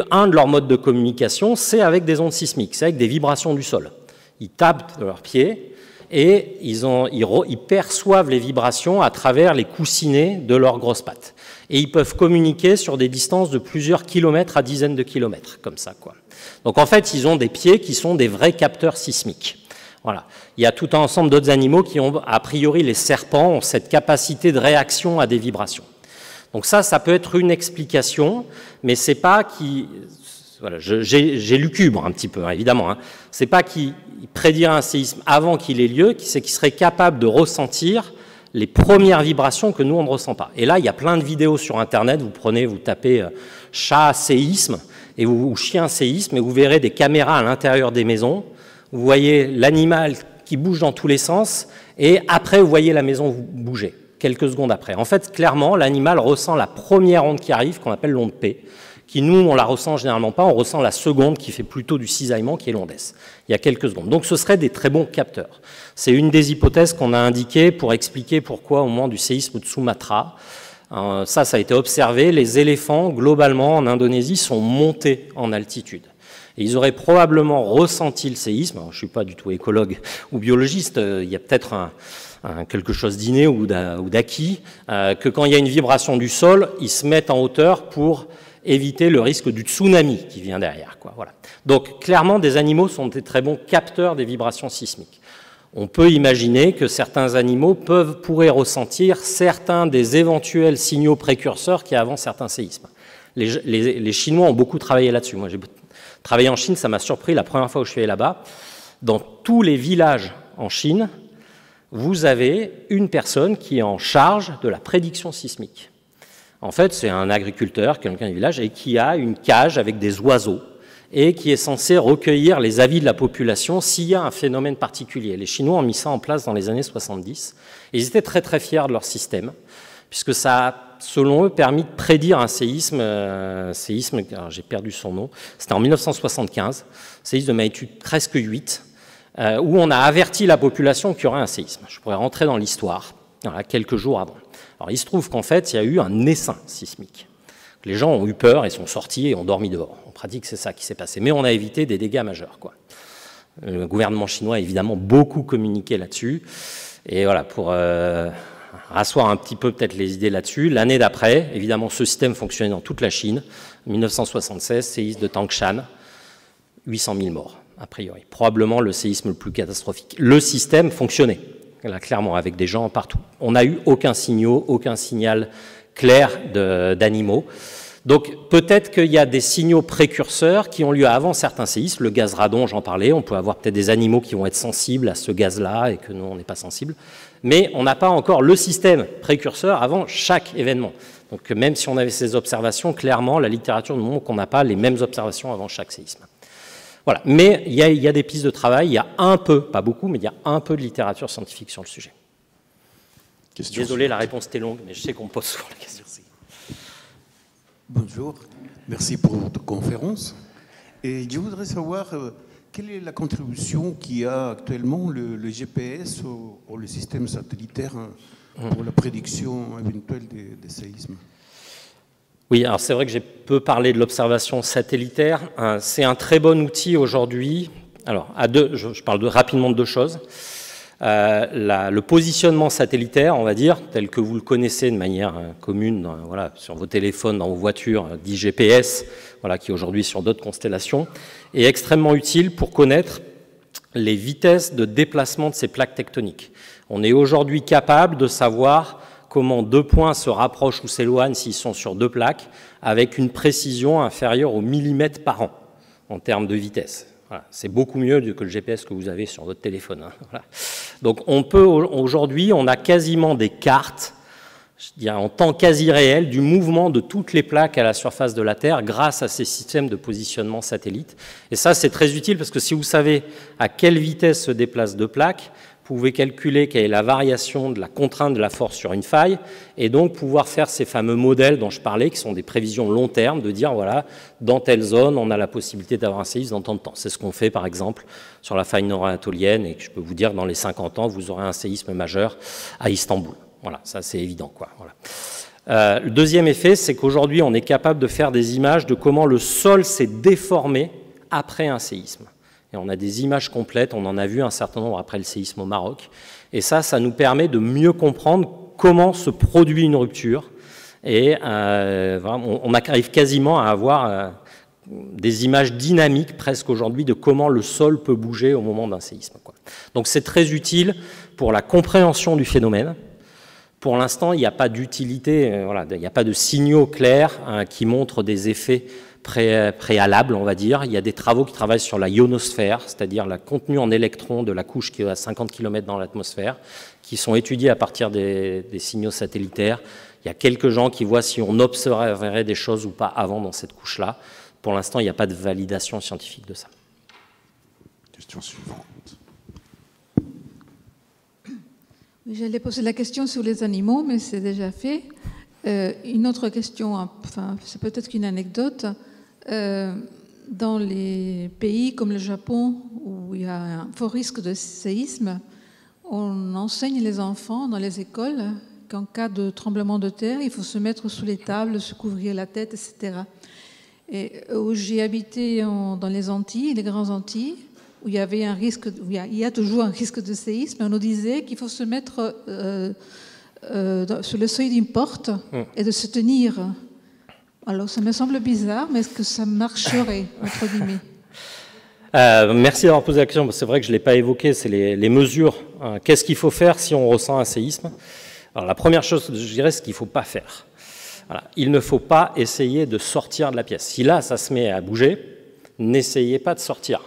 Speaker 3: un de leurs modes de communication, c'est avec des ondes sismiques, c'est avec des vibrations du sol. Ils tapent de leurs pieds et ils perçoivent les vibrations à travers les coussinets de leurs grosses pattes. Et ils peuvent communiquer sur des distances de plusieurs kilomètres à dizaines de kilomètres, comme ça, quoi. Donc en fait, ils ont des pieds qui sont des vrais capteurs sismiques. Voilà. Il y a tout un ensemble d'autres animaux qui ont, a priori, les serpents ont cette capacité de réaction à des vibrations. Donc ça peut être une explication, mais c'est pas qui... Voilà, j'élucubre un petit peu, évidemment. C'est pas qui prédire un séisme avant qu'il ait lieu, c'est qu'il serait capable de ressentir les premières vibrations que nous, on ne ressent pas. Et là, il y a plein de vidéos sur Internet, vous tapez chat séisme ou chien séisme, et vous verrez des caméras à l'intérieur des maisons, vous voyez l'animal qui bouge dans tous les sens, et après, vous voyez la maison bouger, quelques secondes après. En fait, clairement, l'animal ressent la première onde qui arrive, qu'on appelle l'onde P, qui, nous, on la ressent généralement pas, on ressent la seconde qui fait plutôt du cisaillement, qui est l'onde S. Il y a quelques secondes. Donc ce seraient des très bons capteurs. C'est une des hypothèses qu'on a indiquées pour expliquer pourquoi, au moment du séisme de Sumatra, ça a été observé, les éléphants, globalement, en Indonésie, sont montés en altitude. Et ils auraient probablement ressenti le séisme. Alors, je ne suis pas du tout écologue ou biologiste, il y a peut-être quelque chose d'inné ou d'acquis, que quand il y a une vibration du sol, ils se mettent en hauteur pour éviter le risque du tsunami qui vient derrière, quoi. Voilà. Donc, clairement, des animaux sont des très bons capteurs des vibrations sismiques. On peut imaginer que certains animaux pourraient ressentir certains des éventuels signaux précurseurs qui avancent certains séismes. Les Chinois ont beaucoup travaillé là-dessus. Moi, j'ai travaillé en Chine, ça m'a surpris la première fois où je suis allé là-bas. Dans tous les villages en Chine, vous avez une personne qui est en charge de la prédiction sismique. En fait, c'est un agriculteur, quelqu'un du village, et qui a une cage avec des oiseaux et qui est censé recueillir les avis de la population s'il y a un phénomène particulier. Les Chinois ont mis ça en place dans les années 70. Et ils étaient très très fiers de leur système, puisque ça a, selon eux, permis de prédire un séisme, alors j'ai perdu son nom, c'était en 1975, séisme de magnitude presque 8, où on a averti la population qu'il y aurait un séisme. Je pourrais rentrer dans l'histoire, voilà, quelques jours avant. Alors il se trouve qu'en fait, il y a eu un essaim sismique. Les gens ont eu peur et sont sortis et ont dormi dehors. En pratique, c'est ça qui s'est passé. Mais on a évité des dégâts majeurs, quoi. Le gouvernement chinois a évidemment beaucoup communiqué là-dessus. Et voilà, pour rasseoir un petit peu peut-être les idées là-dessus, l'année d'après, évidemment, ce système fonctionnait dans toute la Chine. 1976, séisme de Tangshan, 800 000 morts, a priori. Probablement le séisme le plus catastrophique. Le système fonctionnait, là, clairement, avec des gens partout. On n'a eu aucun signal clair d'animaux. Donc peut-être qu'il y a des signaux précurseurs qui ont lieu avant certains séismes. Le gaz radon, j'en parlais, on peut avoir peut-être des animaux qui vont être sensibles à ce gaz-là et que nous, on n'est pas sensible. Mais on n'a pas encore le système précurseur avant chaque événement. Donc même si on avait ces observations, clairement, la littérature nous montre qu'on n'a pas les mêmes observations avant chaque séisme. Voilà. Mais il y a des pistes de travail, il y a un peu, pas beaucoup, mais il y a un peu de littérature scientifique sur le sujet. Désolé, la réponse était longue, mais je sais qu'on pose souvent la question.
Speaker 15: Bonjour, merci pour votre conférence. Et je voudrais savoir quelle est la contribution qu'il y a actuellement le GPS ou le système satellitaire pour la prédiction éventuelle des séismes.
Speaker 3: Oui, alors c'est vrai que j'ai peu parlé de l'observation satellitaire. C'est un très bon outil aujourd'hui. Alors, je parle rapidement de deux choses. Le positionnement satellitaire, on va dire, tel que vous le connaissez de manière commune, voilà, sur vos téléphones, dans vos voitures, dit GPS, voilà, qui aujourd'hui sur d'autres constellations, est extrêmement utile pour connaître les vitesses de déplacement de ces plaques tectoniques. On est aujourd'hui capable de savoir comment deux points se rapprochent ou s'éloignent s'ils sont sur deux plaques, avec une précision inférieure au millimètre par an en termes de vitesse. Voilà, c'est beaucoup mieux que le GPS que vous avez sur votre téléphone. Hein, voilà. Donc aujourd'hui, on a quasiment des cartes, je dirais en temps quasi réel, du mouvement de toutes les plaques à la surface de la Terre grâce à ces systèmes de positionnement satellite. Et ça, c'est très utile parce que si vous savez à quelle vitesse se déplacent deux plaques, vous pouvez calculer quelle est la variation de la contrainte de la force sur une faille et donc pouvoir faire ces fameux modèles dont je parlais, qui sont des prévisions long terme, de dire, voilà, dans telle zone, on a la possibilité d'avoir un séisme dans tant de temps. C'est ce qu'on fait, par exemple, sur la faille nord-anatolienne et que je peux vous dire, dans les 50 ans, vous aurez un séisme majeur à Istanbul. Voilà, ça c'est évident, quoi. Voilà. Le deuxième effet, c'est qu'aujourd'hui, on est capable de faire des images de comment le sol s'est déformé après un séisme. Et on a des images complètes, on en a vu un certain nombre après le séisme au Maroc. Et ça nous permet de mieux comprendre comment se produit une rupture. Et on arrive quasiment à avoir des images dynamiques presque aujourd'hui de comment le sol peut bouger au moment d'un séisme, quoi. Donc c'est très utile pour la compréhension du phénomène. Pour l'instant, il n'y a pas d'utilité, voilà, il n'y a pas de signaux clairs qui montrent des effets préalable, on va dire. Il y a des travaux qui travaillent sur la ionosphère, c'est-à-dire le contenu en électrons de la couche qui est à 50 km dans l'atmosphère, qui sont étudiés à partir des signaux satellitaires. Il y a quelques gens qui voient si on observerait des choses ou pas avant dans cette couche-là. Pour l'instant, il n'y a pas de validation scientifique de ça.
Speaker 1: Question suivante.
Speaker 16: J'allais poser la question sur les animaux, mais c'est déjà fait. Une autre question, enfin, c'est peut-être une anecdote. Dans les pays comme le Japon, où il y a un fort risque de séisme, on enseigne les enfants dans les écoles qu'en cas de tremblement de terre, il faut se mettre sous les tables, se couvrir la tête, etc. Et où j'ai habité dans les Antilles, les Grandes Antilles, où il y avait un risque, il y a toujours un risque de séisme, on nous disait qu'il faut se mettre sur le seuil d'une porte et de se tenir. Alors ça me semble bizarre, mais est-ce que ça marcherait, entre guillemets?
Speaker 3: Merci d'avoir posé la question. C'est vrai que je ne l'ai pas évoqué, c'est les mesures Qu'est-ce qu'il faut faire si on ressent un séisme? Alors la première chose, je dirais, ce qu'il ne faut pas faire. Voilà. Il ne faut pas essayer de sortir de la pièce. Si là, ça se met à bouger, n'essayez pas de sortir.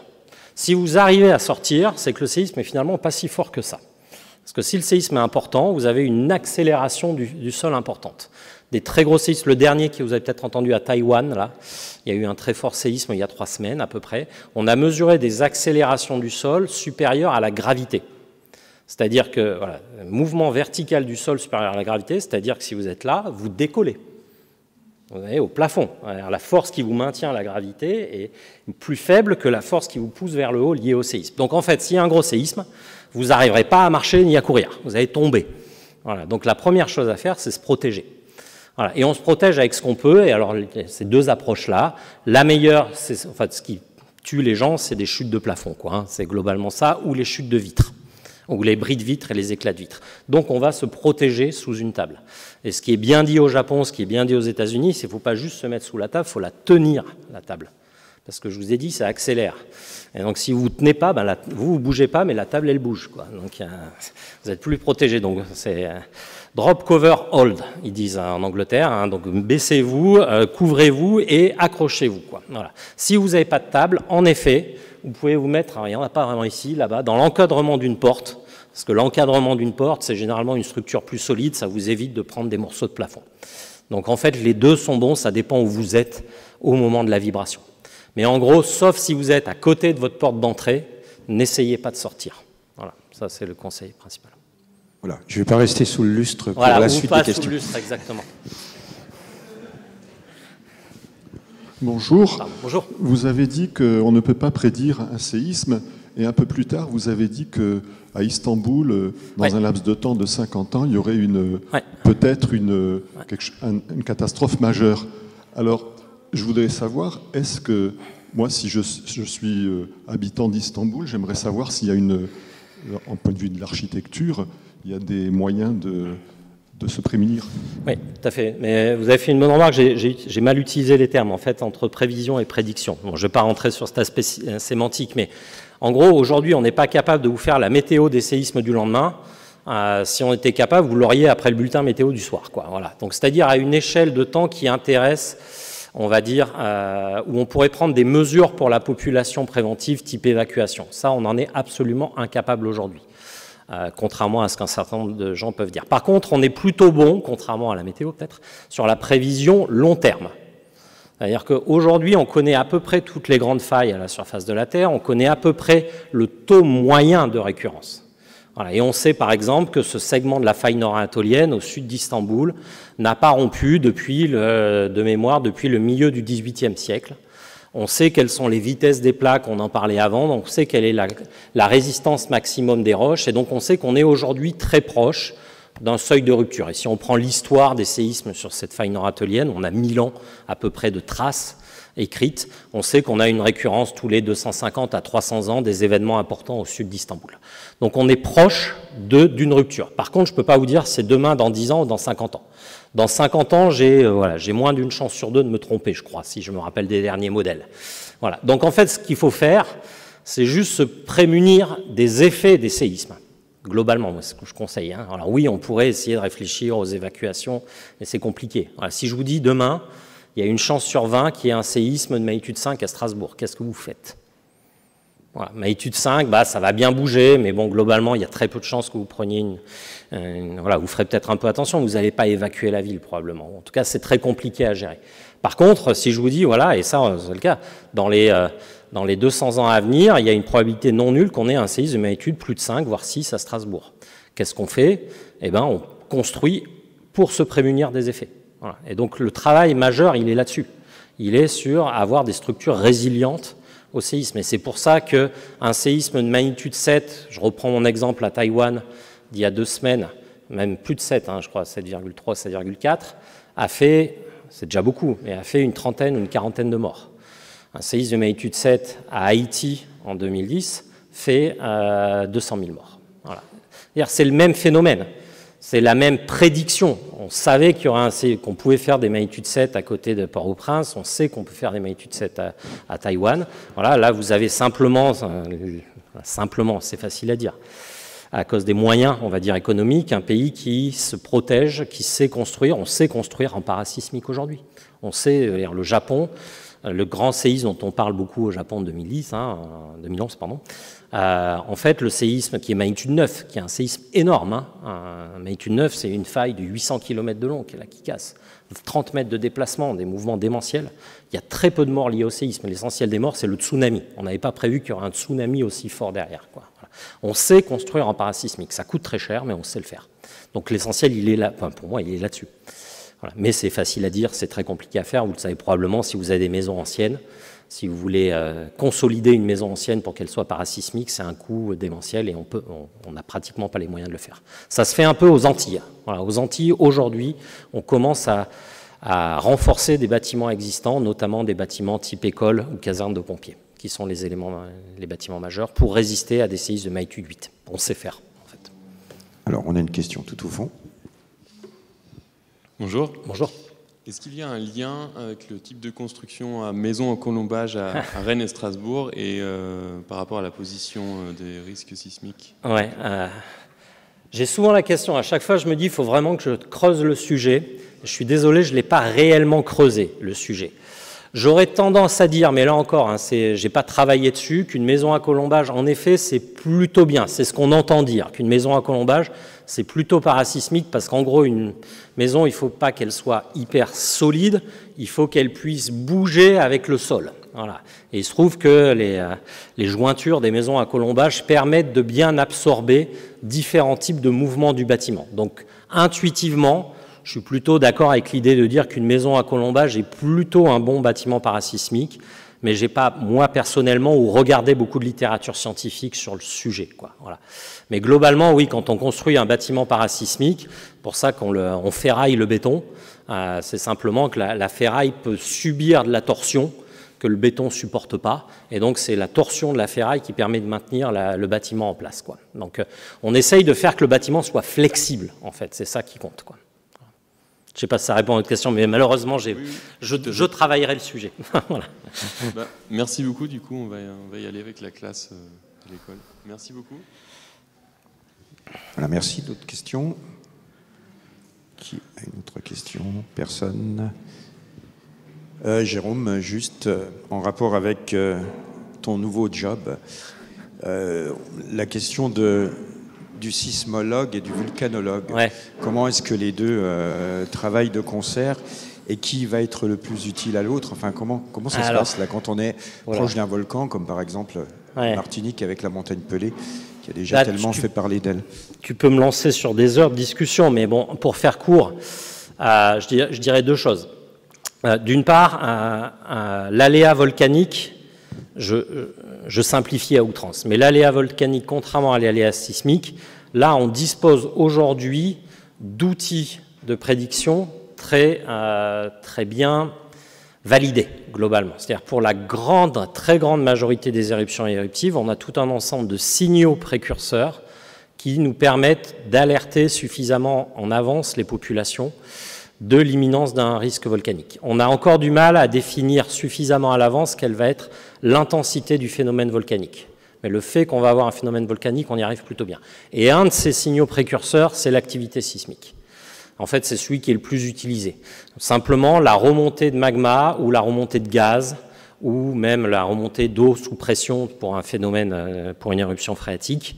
Speaker 3: Si vous arrivez à sortir, c'est que le séisme est finalement pas si fort que ça. Parce que si le séisme est important, vous avez une accélération du sol importante. Des très gros séismes, le dernier que vous avez peut-être entendu à Taïwan, là, il y a eu un très fort séisme il y a 3 semaines à peu près. On a mesuré des accélérations du sol supérieures à la gravité. C'est-à-dire que, voilà, mouvement vertical du sol supérieur à la gravité, c'est-à-dire que si vous êtes là, vous décollez. Vous allez au plafond. Alors, la force qui vous maintient la gravité est plus faible que la force qui vous pousse vers le haut liée au séisme. Donc en fait, s'il y a un gros séisme, vous n'arriverez pas à marcher ni à courir. Vous allez tomber. Voilà. Donc la première chose à faire, c'est se protéger. Voilà. Et on se protège avec ce qu'on peut. Et alors, ces deux approches-là, la meilleure, en fait, ce qui tue les gens, c'est des chutes de plafond, quoi, hein. C'est globalement ça, ou les chutes de vitres, ou les bris de vitres et les éclats de vitres. Donc on va se protéger sous une table. Et ce qui est bien dit au Japon, ce qui est bien dit aux États-Unis, c'est qu'il ne faut pas juste se mettre sous la table, il faut la tenir, la table. Parce que je vous ai dit, ça accélère. Et donc si vous ne tenez pas, ben vous ne bougez pas, mais la table, elle bouge, quoi. Donc vous êtes plus protégé. Donc c'est drop, cover, hold, ils disent en Angleterre. Hein. Donc baissez-vous, couvrez-vous et accrochez-vous, quoi. Voilà. Si vous n'avez pas de table, en effet, vous pouvez vous mettre, il n'y en a pas vraiment ici, là-bas, dans l'encadrement d'une porte, parce que l'encadrement d'une porte, c'est généralement une structure plus solide, ça vous évite de prendre des morceaux de plafond. Donc en fait, les deux sont bons, ça dépend où vous êtes au moment de la vibration. Mais en gros, sauf si vous êtes à côté de votre porte d'entrée, n'essayez pas de sortir. Voilà, ça c'est le conseil principal.
Speaker 1: Voilà, je ne vais pas rester sous le lustre pour
Speaker 3: voilà,
Speaker 1: la suite des questions.
Speaker 3: Sous le lustre, exactement.
Speaker 17: Bonjour.
Speaker 3: Bonjour.
Speaker 17: Vous avez dit qu'on ne peut pas prédire un séisme, et un peu plus tard, vous avez dit qu'à Istanbul, dans un laps de temps de 50 ans, il y aurait peut-être une catastrophe majeure. Alors, je voudrais savoir, est-ce que, moi, si je suis habitant d'Istanbul, j'aimerais savoir s'il y a en point de vue de l'architecture, il y a des moyens de se prémunir.
Speaker 3: Oui, tout à fait. Mais vous avez fait une bonne remarque, j'ai mal utilisé les termes, en fait, entre prévision et prédiction. Bon, je ne vais pas rentrer sur cet aspect sémantique, mais en gros, aujourd'hui, on n'est pas capable de vous faire la météo des séismes du lendemain. Si on était capable, vous l'auriez après le bulletin météo du soir, quoi. Voilà. Donc, c'est-à-dire à une échelle de temps qui intéresse, on va dire, où on pourrait prendre des mesures pour la population préventive type évacuation. Ça, on en est absolument incapable aujourd'hui. Contrairement à ce qu'un certain nombre de gens peuvent dire. Par contre, on est plutôt bon, contrairement à la météo peut-être, sur la prévision long terme. C'est-à-dire qu'aujourd'hui, on connaît à peu près toutes les grandes failles à la surface de la Terre, on connaît à peu près le taux moyen de récurrence. Voilà. Et on sait par exemple que ce segment de la faille nord-anatolienne au sud d'Istanbul n'a pas rompu depuis le milieu du XVIIIe siècle. On sait quelles sont les vitesses des plaques, on en parlait avant, donc on sait quelle est la résistance maximum des roches, et donc on sait qu'on est aujourd'hui très proche d'un seuil de rupture. Et si on prend l'histoire des séismes sur cette faille nord-anatolienne, on a 1000 ans à peu près de traces écrites, on sait qu'on a une récurrence tous les 250 à 300 ans des événements importants au sud d'Istanbul. Donc on est proche d'une rupture. Par contre, je ne peux pas vous dire c'est demain, dans 10 ans ou dans 50 ans. Dans 50 ans, j'ai moins d'une chance sur 2 de me tromper, je crois, si je me rappelle des derniers modèles. Voilà. Donc en fait, ce qu'il faut faire, c'est juste se prémunir des effets des séismes. Globalement, moi, c'est ce que je conseille. Hein. Alors oui, on pourrait essayer de réfléchir aux évacuations, mais c'est compliqué. Voilà. Si je vous dis demain, il y a une chance sur 20 qu'il y ait un séisme de magnitude 5 à Strasbourg, qu'est-ce que vous faites? Voilà. Magnitude 5, ça va bien bouger, mais bon, globalement, il y a très peu de chances que vous preniez vous ferez peut-être un peu attention, vous n'allez pas évacuer la ville probablement. En tout cas, c'est très compliqué à gérer. Par contre, si je vous dis, voilà, et ça, c'est le cas, dans les 200 ans à venir, il y a une probabilité non nulle qu'on ait un séisme de magnitude plus de 5, voire 6 à Strasbourg. Qu'est-ce qu'on fait? Eh bien, on construit pour se prémunir des effets. Voilà. Et donc, le travail majeur, il est là-dessus. Il est sur avoir des structures résilientes au séisme. Et c'est pour ça qu'un séisme de magnitude 7, je reprends mon exemple à Taïwan d'il y a 2 semaines, même plus de 7, je crois, 7,3, 7,4, a fait, c'est déjà beaucoup, mais a fait une trentaine ou une quarantaine de morts. Un séisme de magnitude 7 à Haïti en 2010 fait 200 000 morts. Voilà. C'est le même phénomène. C'est la même prédiction. On savait qu'il y aurait qu'on pouvait faire des magnitudes 7 à côté de Port-au-Prince. On sait qu'on peut faire des magnitudes 7 à Taïwan. Voilà, là, vous avez simplement, c'est facile à dire. à cause des moyens, on va dire, économiques, un pays qui se protège, qui sait construire. On sait construire en parasismique aujourd'hui. On sait, le Japon, le grand séisme dont on parle beaucoup au Japon en 2011, pardon. En fait, le séisme qui est magnitude 9, qui est un séisme énorme, magnitude 9, c'est une faille de 800 km de long qui casse. 30 mètres de déplacement, des mouvements démentiels. Il y a très peu de morts liés au séisme. L'essentiel des morts, c'est le tsunami. On n'avait pas prévu qu'il y aurait un tsunami aussi fort derrière, quoi. Voilà. On sait construire en parasismique. Ça coûte très cher, mais on sait le faire. Donc l'essentiel, il est là. Enfin, pour moi, il est là-dessus. Voilà. Mais c'est facile à dire, c'est très compliqué à faire. Vous le savez probablement si vous avez des maisons anciennes. Si vous voulez consolider une maison ancienne pour qu'elle soit parasismique, c'est un coût démentiel et on n'a pratiquement pas les moyens de le faire. Ça se fait un peu aux Antilles. Voilà, aux Antilles, aujourd'hui, on commence à renforcer des bâtiments existants, notamment des bâtiments type école ou caserne de pompiers, qui sont les bâtiments majeurs, pour résister à des séismes de magnitude 8. On sait faire, en fait.
Speaker 1: Alors, on a une question tout au fond.
Speaker 18: Bonjour.
Speaker 3: Bonjour.
Speaker 18: Est-ce qu'il y a un lien avec le type de construction à maison en colombage à Rennes et Strasbourg et par rapport à la position des risques sismiques?
Speaker 3: Ouais, j'ai souvent la question, à chaque fois je me dis il faut vraiment que je creuse le sujet. Je suis désolé, je ne l'ai pas réellement creusé, le sujet. J'aurais tendance à dire, mais là encore, je n'ai pas travaillé dessus, qu'une maison à colombage, en effet, c'est plutôt bien. C'est ce qu'on entend dire, qu'une maison à colombage, c'est plutôt parasismique, parce qu'en gros, une maison, il ne faut pas qu'elle soit hyper solide, il faut qu'elle puisse bouger avec le sol. Voilà. Et il se trouve que les jointures des maisons à colombage permettent de bien absorber différents types de mouvements du bâtiment. Donc, intuitivement, je suis plutôt d'accord avec l'idée de dire qu'une maison à colombage est plutôt un bon bâtiment parasismique, mais je n'ai pas, moi, personnellement, regardé beaucoup de littérature scientifique sur le sujet, quoi. Voilà. Mais globalement, oui, quand on construit un bâtiment parasismique, pour ça qu'on ferraille le béton, c'est simplement que la ferraille peut subir de la torsion que le béton ne supporte pas, et donc c'est la torsion de la ferraille qui permet de maintenir le bâtiment en place, quoi. Donc on essaye de faire que le bâtiment soit flexible, en fait, c'est ça qui compte, quoi. Je ne sais pas si ça répond à votre question, mais malheureusement, je travaillerai le sujet. Voilà.
Speaker 18: Merci beaucoup. Du coup, on va y aller avec la classe de l'école. Merci beaucoup.
Speaker 1: Voilà, merci. D'autres questions? Qui a une autre question? Personne? Jérôme, juste en rapport avec ton nouveau job, la question du sismologue et du volcanologue.
Speaker 3: Ouais.
Speaker 1: Comment est-ce que les deux travaillent de concert et qui va être le plus utile à l'autre? Enfin, comment ça se passe là quand on est proche d'un volcan, comme par exemple Martinique avec la montagne Pelée, qui a déjà là, tellement fait parler d'elle?
Speaker 3: Tu peux me lancer sur des heures de discussion, mais bon, pour faire court, je dirais deux choses. D'une part, l'aléa volcanique, je simplifie à outrance, mais l'aléa volcanique, contrairement à l'aléa sismique, là, on dispose aujourd'hui d'outils de prédiction très bien validés, globalement. C'est-à-dire, pour la très grande majorité des éruptions éruptives, on a tout un ensemble de signaux précurseurs qui nous permettent d'alerter suffisamment en avance les populations de l'imminence d'un risque volcanique. On a encore du mal à définir suffisamment à l'avance quelle va être l'intensité du phénomène volcanique. Mais le fait qu'on va avoir un phénomène volcanique, on y arrive plutôt bien. Et un de ces signaux précurseurs, c'est l'activité sismique. En fait, c'est celui qui est le plus utilisé. Simplement, la remontée de magma ou la remontée de gaz ou même la remontée d'eau sous pression pour un phénomène, pour une éruption phréatique,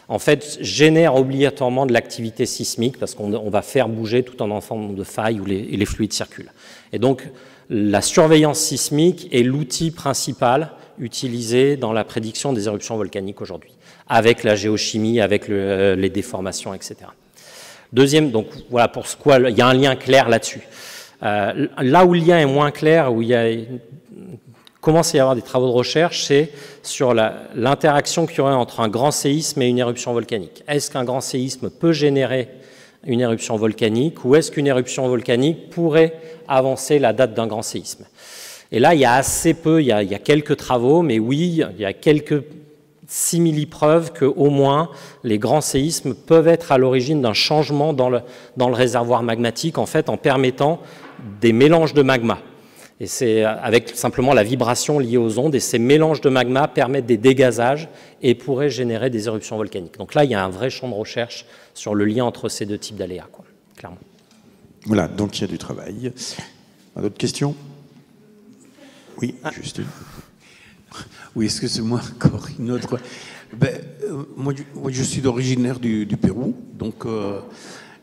Speaker 3: en fait, génère obligatoirement de l'activité sismique parce qu'on va faire bouger tout un ensemble de failles où les fluides circulent. Et donc, la surveillance sismique est l'outil principal utilisé dans la prédiction des éruptions volcaniques aujourd'hui, avec la géochimie, avec les déformations, etc. Deuxième, donc voilà pour ce quoi il y a un lien clair là-dessus. Là où le lien est moins clair, où commence à y avoir des travaux de recherche, c'est sur l'interaction qu'il y aurait entre un grand séisme et une éruption volcanique. Est-ce qu'un grand séisme peut générer une éruption volcanique ou est-ce qu'une éruption volcanique pourrait avancer la date d'un grand séisme? Et là, il y a assez peu, il y a quelques travaux, mais oui, il y a quelques simili-preuves qu'au moins les grands séismes peuvent être à l'origine d'un changement dans le réservoir magmatique, en fait, en permettant des mélanges de magma. Et c'est avec simplement la vibration liée aux ondes, et ces mélanges de magma permettent des dégazages et pourraient générer des éruptions volcaniques. Donc là, il y a un vrai champ de recherche sur le lien entre ces deux types d'aléas, clairement.
Speaker 1: Voilà, donc il y a du travail. D'autres questions? Oui, Justine.
Speaker 15: Oui, excusez-moi, encore une autre. Moi, je suis d'originaire du Pérou, donc,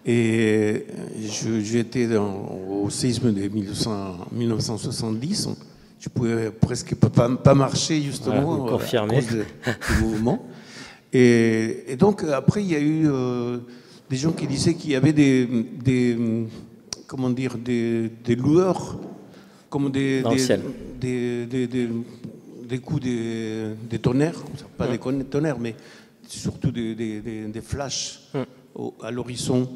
Speaker 15: et j'étais au séisme de 1970. Je pouvais presque pas marcher, justement, à cause du mouvement. Et donc, après, il y a eu des gens qui disaient qu'il y avait des lueurs, comme des coups de tonnerre, pas des tonnerres, mais surtout des flashs à l'horizon.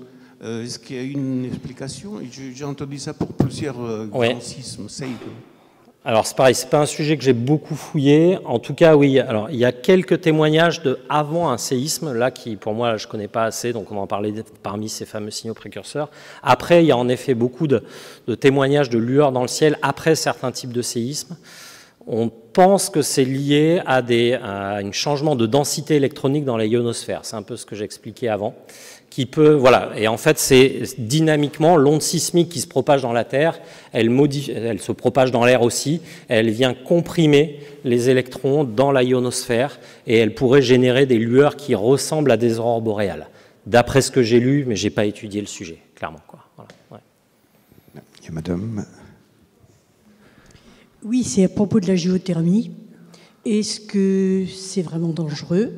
Speaker 15: Est-ce qu'il y a une explication? J'ai entendu ça pour plusieurs grands sismes.
Speaker 3: Alors c'est pareil, c'est pas un sujet que j'ai beaucoup fouillé. En tout cas, oui. Alors il y a quelques témoignages de avant un séisme, là qui pour moi je connais pas assez, donc on va en parler parmi ces fameux signaux précurseurs. Après, il y a en effet beaucoup de témoignages de lueurs dans le ciel après certains types de séismes. On pense que c'est lié à un changement de densité électronique dans la ionosphère. C'est un peu ce que j'expliquais avant. Qui peut, voilà, et en fait, c'est dynamiquement l'onde sismique qui se propage dans la Terre, elle se propage dans l'air aussi, elle vient comprimer les électrons dans la ionosphère et elle pourrait générer des lueurs qui ressemblent à des aurores boréales. D'après ce que j'ai lu, mais je n'ai pas étudié le sujet, clairement. Voilà, ouais.
Speaker 1: Il y a madame.
Speaker 19: Oui, c'est à propos de la géothermie. Est-ce que c'est vraiment dangereux?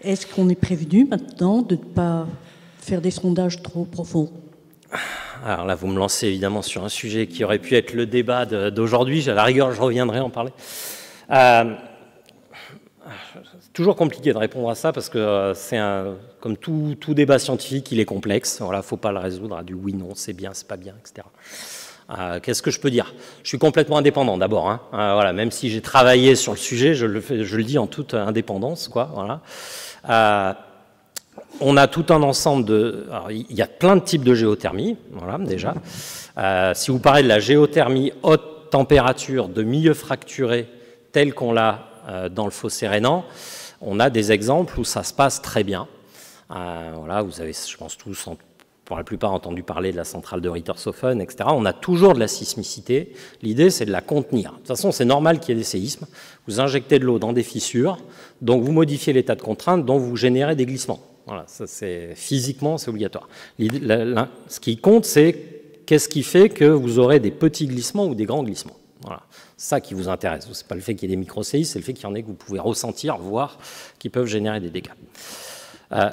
Speaker 19: Est-ce qu'on est prévenu maintenant de ne pas faire des sondages trop profonds?
Speaker 3: Alors là, vous me lancez évidemment sur un sujet qui aurait pu être le débat d'aujourd'hui. À la rigueur, je reviendrai en parler. C'est toujours compliqué de répondre à ça parce que comme tout débat scientifique, il est complexe. Voilà, faut pas le résoudre à du oui, non, c'est bien, c'est pas bien, etc. Qu'est-ce que je peux dire? Je suis complètement indépendant d'abord. Hein. Voilà, même si j'ai travaillé sur le sujet, je le dis en toute indépendance, quoi. Voilà. On a tout un ensemble de... Alors, il y a plein de types de géothermie, voilà, déjà. Si vous parlez de la géothermie haute température de milieu fracturé, telle qu'on l'a dans le fossé rhénan, on a des exemples où ça se passe très bien. Voilà, vous avez, je pense, tous, pour la plupart, entendu parler de la centrale de Rittershofen, etc. On a toujours de la sismicité. L'idée, c'est de la contenir. De toute façon, c'est normal qu'il y ait des séismes. Vous injectez de l'eau dans des fissures, donc vous modifiez l'état de contrainte, donc vous générez des glissements. Voilà, ça, physiquement, c'est obligatoire. Ce qui compte, c'est qu'est-ce qui fait que vous aurez des petits glissements ou des grands glissements. Voilà, c'est ça qui vous intéresse. Ce n'est pas le fait qu'il y ait des micro-séismes, c'est le fait qu'il y en ait que vous pouvez ressentir, voir, qui peuvent générer des dégâts.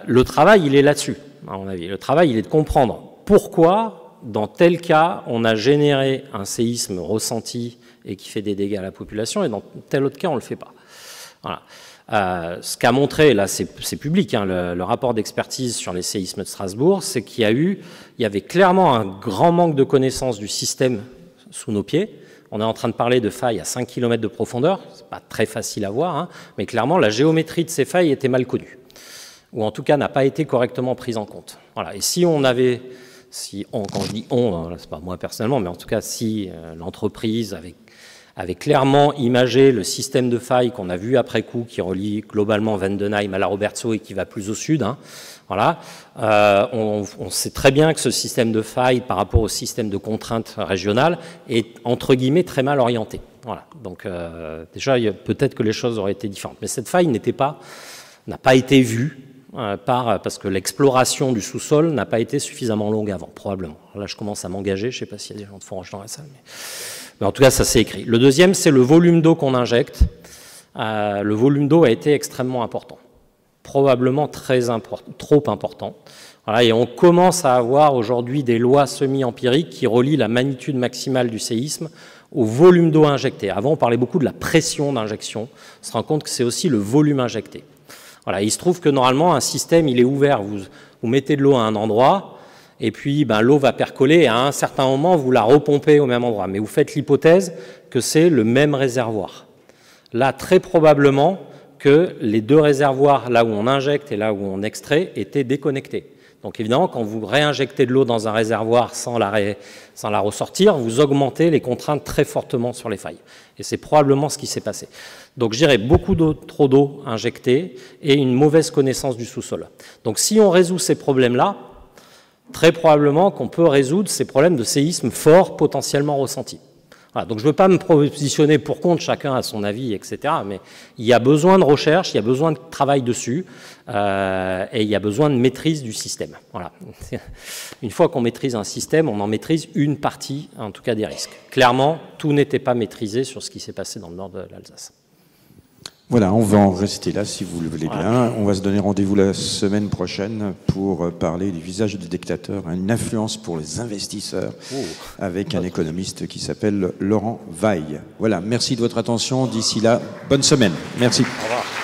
Speaker 3: Le travail, il est là-dessus, à mon avis. Le travail, il est de comprendre pourquoi, dans tel cas, on a généré un séisme ressenti et qui fait des dégâts à la population, et dans tel autre cas, on ne le fait pas. Voilà. Ce qu'a montré, là c'est public, hein, le rapport d'expertise sur les séismes de Strasbourg, c'est qu'il y avait clairement un grand manque de connaissance du système sous nos pieds. On est en train de parler de failles à 5 km de profondeur, c'est pas très facile à voir, hein, mais clairement la géométrie de ces failles était mal connue, ou en tout cas n'a pas été correctement prise en compte. Voilà. Et si on avait, quand je dis on, c'est pas moi personnellement, mais en tout cas si l'entreprise avait clairement imagé le système de failles qu'on a vu après coup, qui relie globalement Vendenheim à la Robertsau et qui va plus au sud, hein, voilà, on sait très bien que ce système de failles par rapport au système de contraintes régionales est entre guillemets très mal orienté. Voilà. Donc déjà, peut-être que les choses auraient été différentes. Mais cette faille n'a pas été vue parce que l'exploration du sous-sol n'a pas été suffisamment longue avant, probablement. Alors là, je commence à m'engager, je ne sais pas s'il y a des gens de Forange dans la salle, mais en tout cas, ça s'est écrit. Le deuxième, c'est le volume d'eau qu'on injecte. Le volume d'eau a été extrêmement important, probablement trop important. Voilà, et on commence à avoir aujourd'hui des lois semi-empiriques qui relient la magnitude maximale du séisme au volume d'eau injecté. Avant, on parlait beaucoup de la pression d'injection. On se rend compte que c'est aussi le volume injecté. Voilà, il se trouve que normalement, un système, il est ouvert. Vous mettez de l'eau à un endroit, et puis l'eau va percoler, et à un certain moment, vous la repompez au même endroit. Mais vous faites l'hypothèse que c'est le même réservoir. Là, très probablement que les deux réservoirs, là où on injecte et là où on extrait, étaient déconnectés. Donc évidemment, quand vous réinjectez de l'eau dans un réservoir sans la ressortir, vous augmentez les contraintes très fortement sur les failles. Et c'est probablement ce qui s'est passé. Donc je dirais beaucoup trop d'eau injectée et une mauvaise connaissance du sous-sol. Donc si on résout ces problèmes-là, très probablement qu'on peut résoudre ces problèmes de séisme forts potentiellement ressentis. Voilà, donc je ne veux pas me positionner pour contre, chacun a son avis, etc. Mais il y a besoin de recherche, il y a besoin de travail dessus, et il y a besoin de maîtrise du système. Voilà. Une fois qu'on maîtrise un système, on en maîtrise une partie, en tout cas des risques. Clairement, tout n'était pas maîtrisé sur ce qui s'est passé dans le nord de l'Alsace.
Speaker 1: Voilà, on va en rester là si vous le voulez bien. On va se donner rendez-vous la semaine prochaine pour parler du visage du dictateur, une influence pour les investisseurs, avec un économiste qui s'appelle Laurent Weil. Voilà, merci de votre attention. D'ici là, bonne semaine. Merci.
Speaker 3: Au revoir.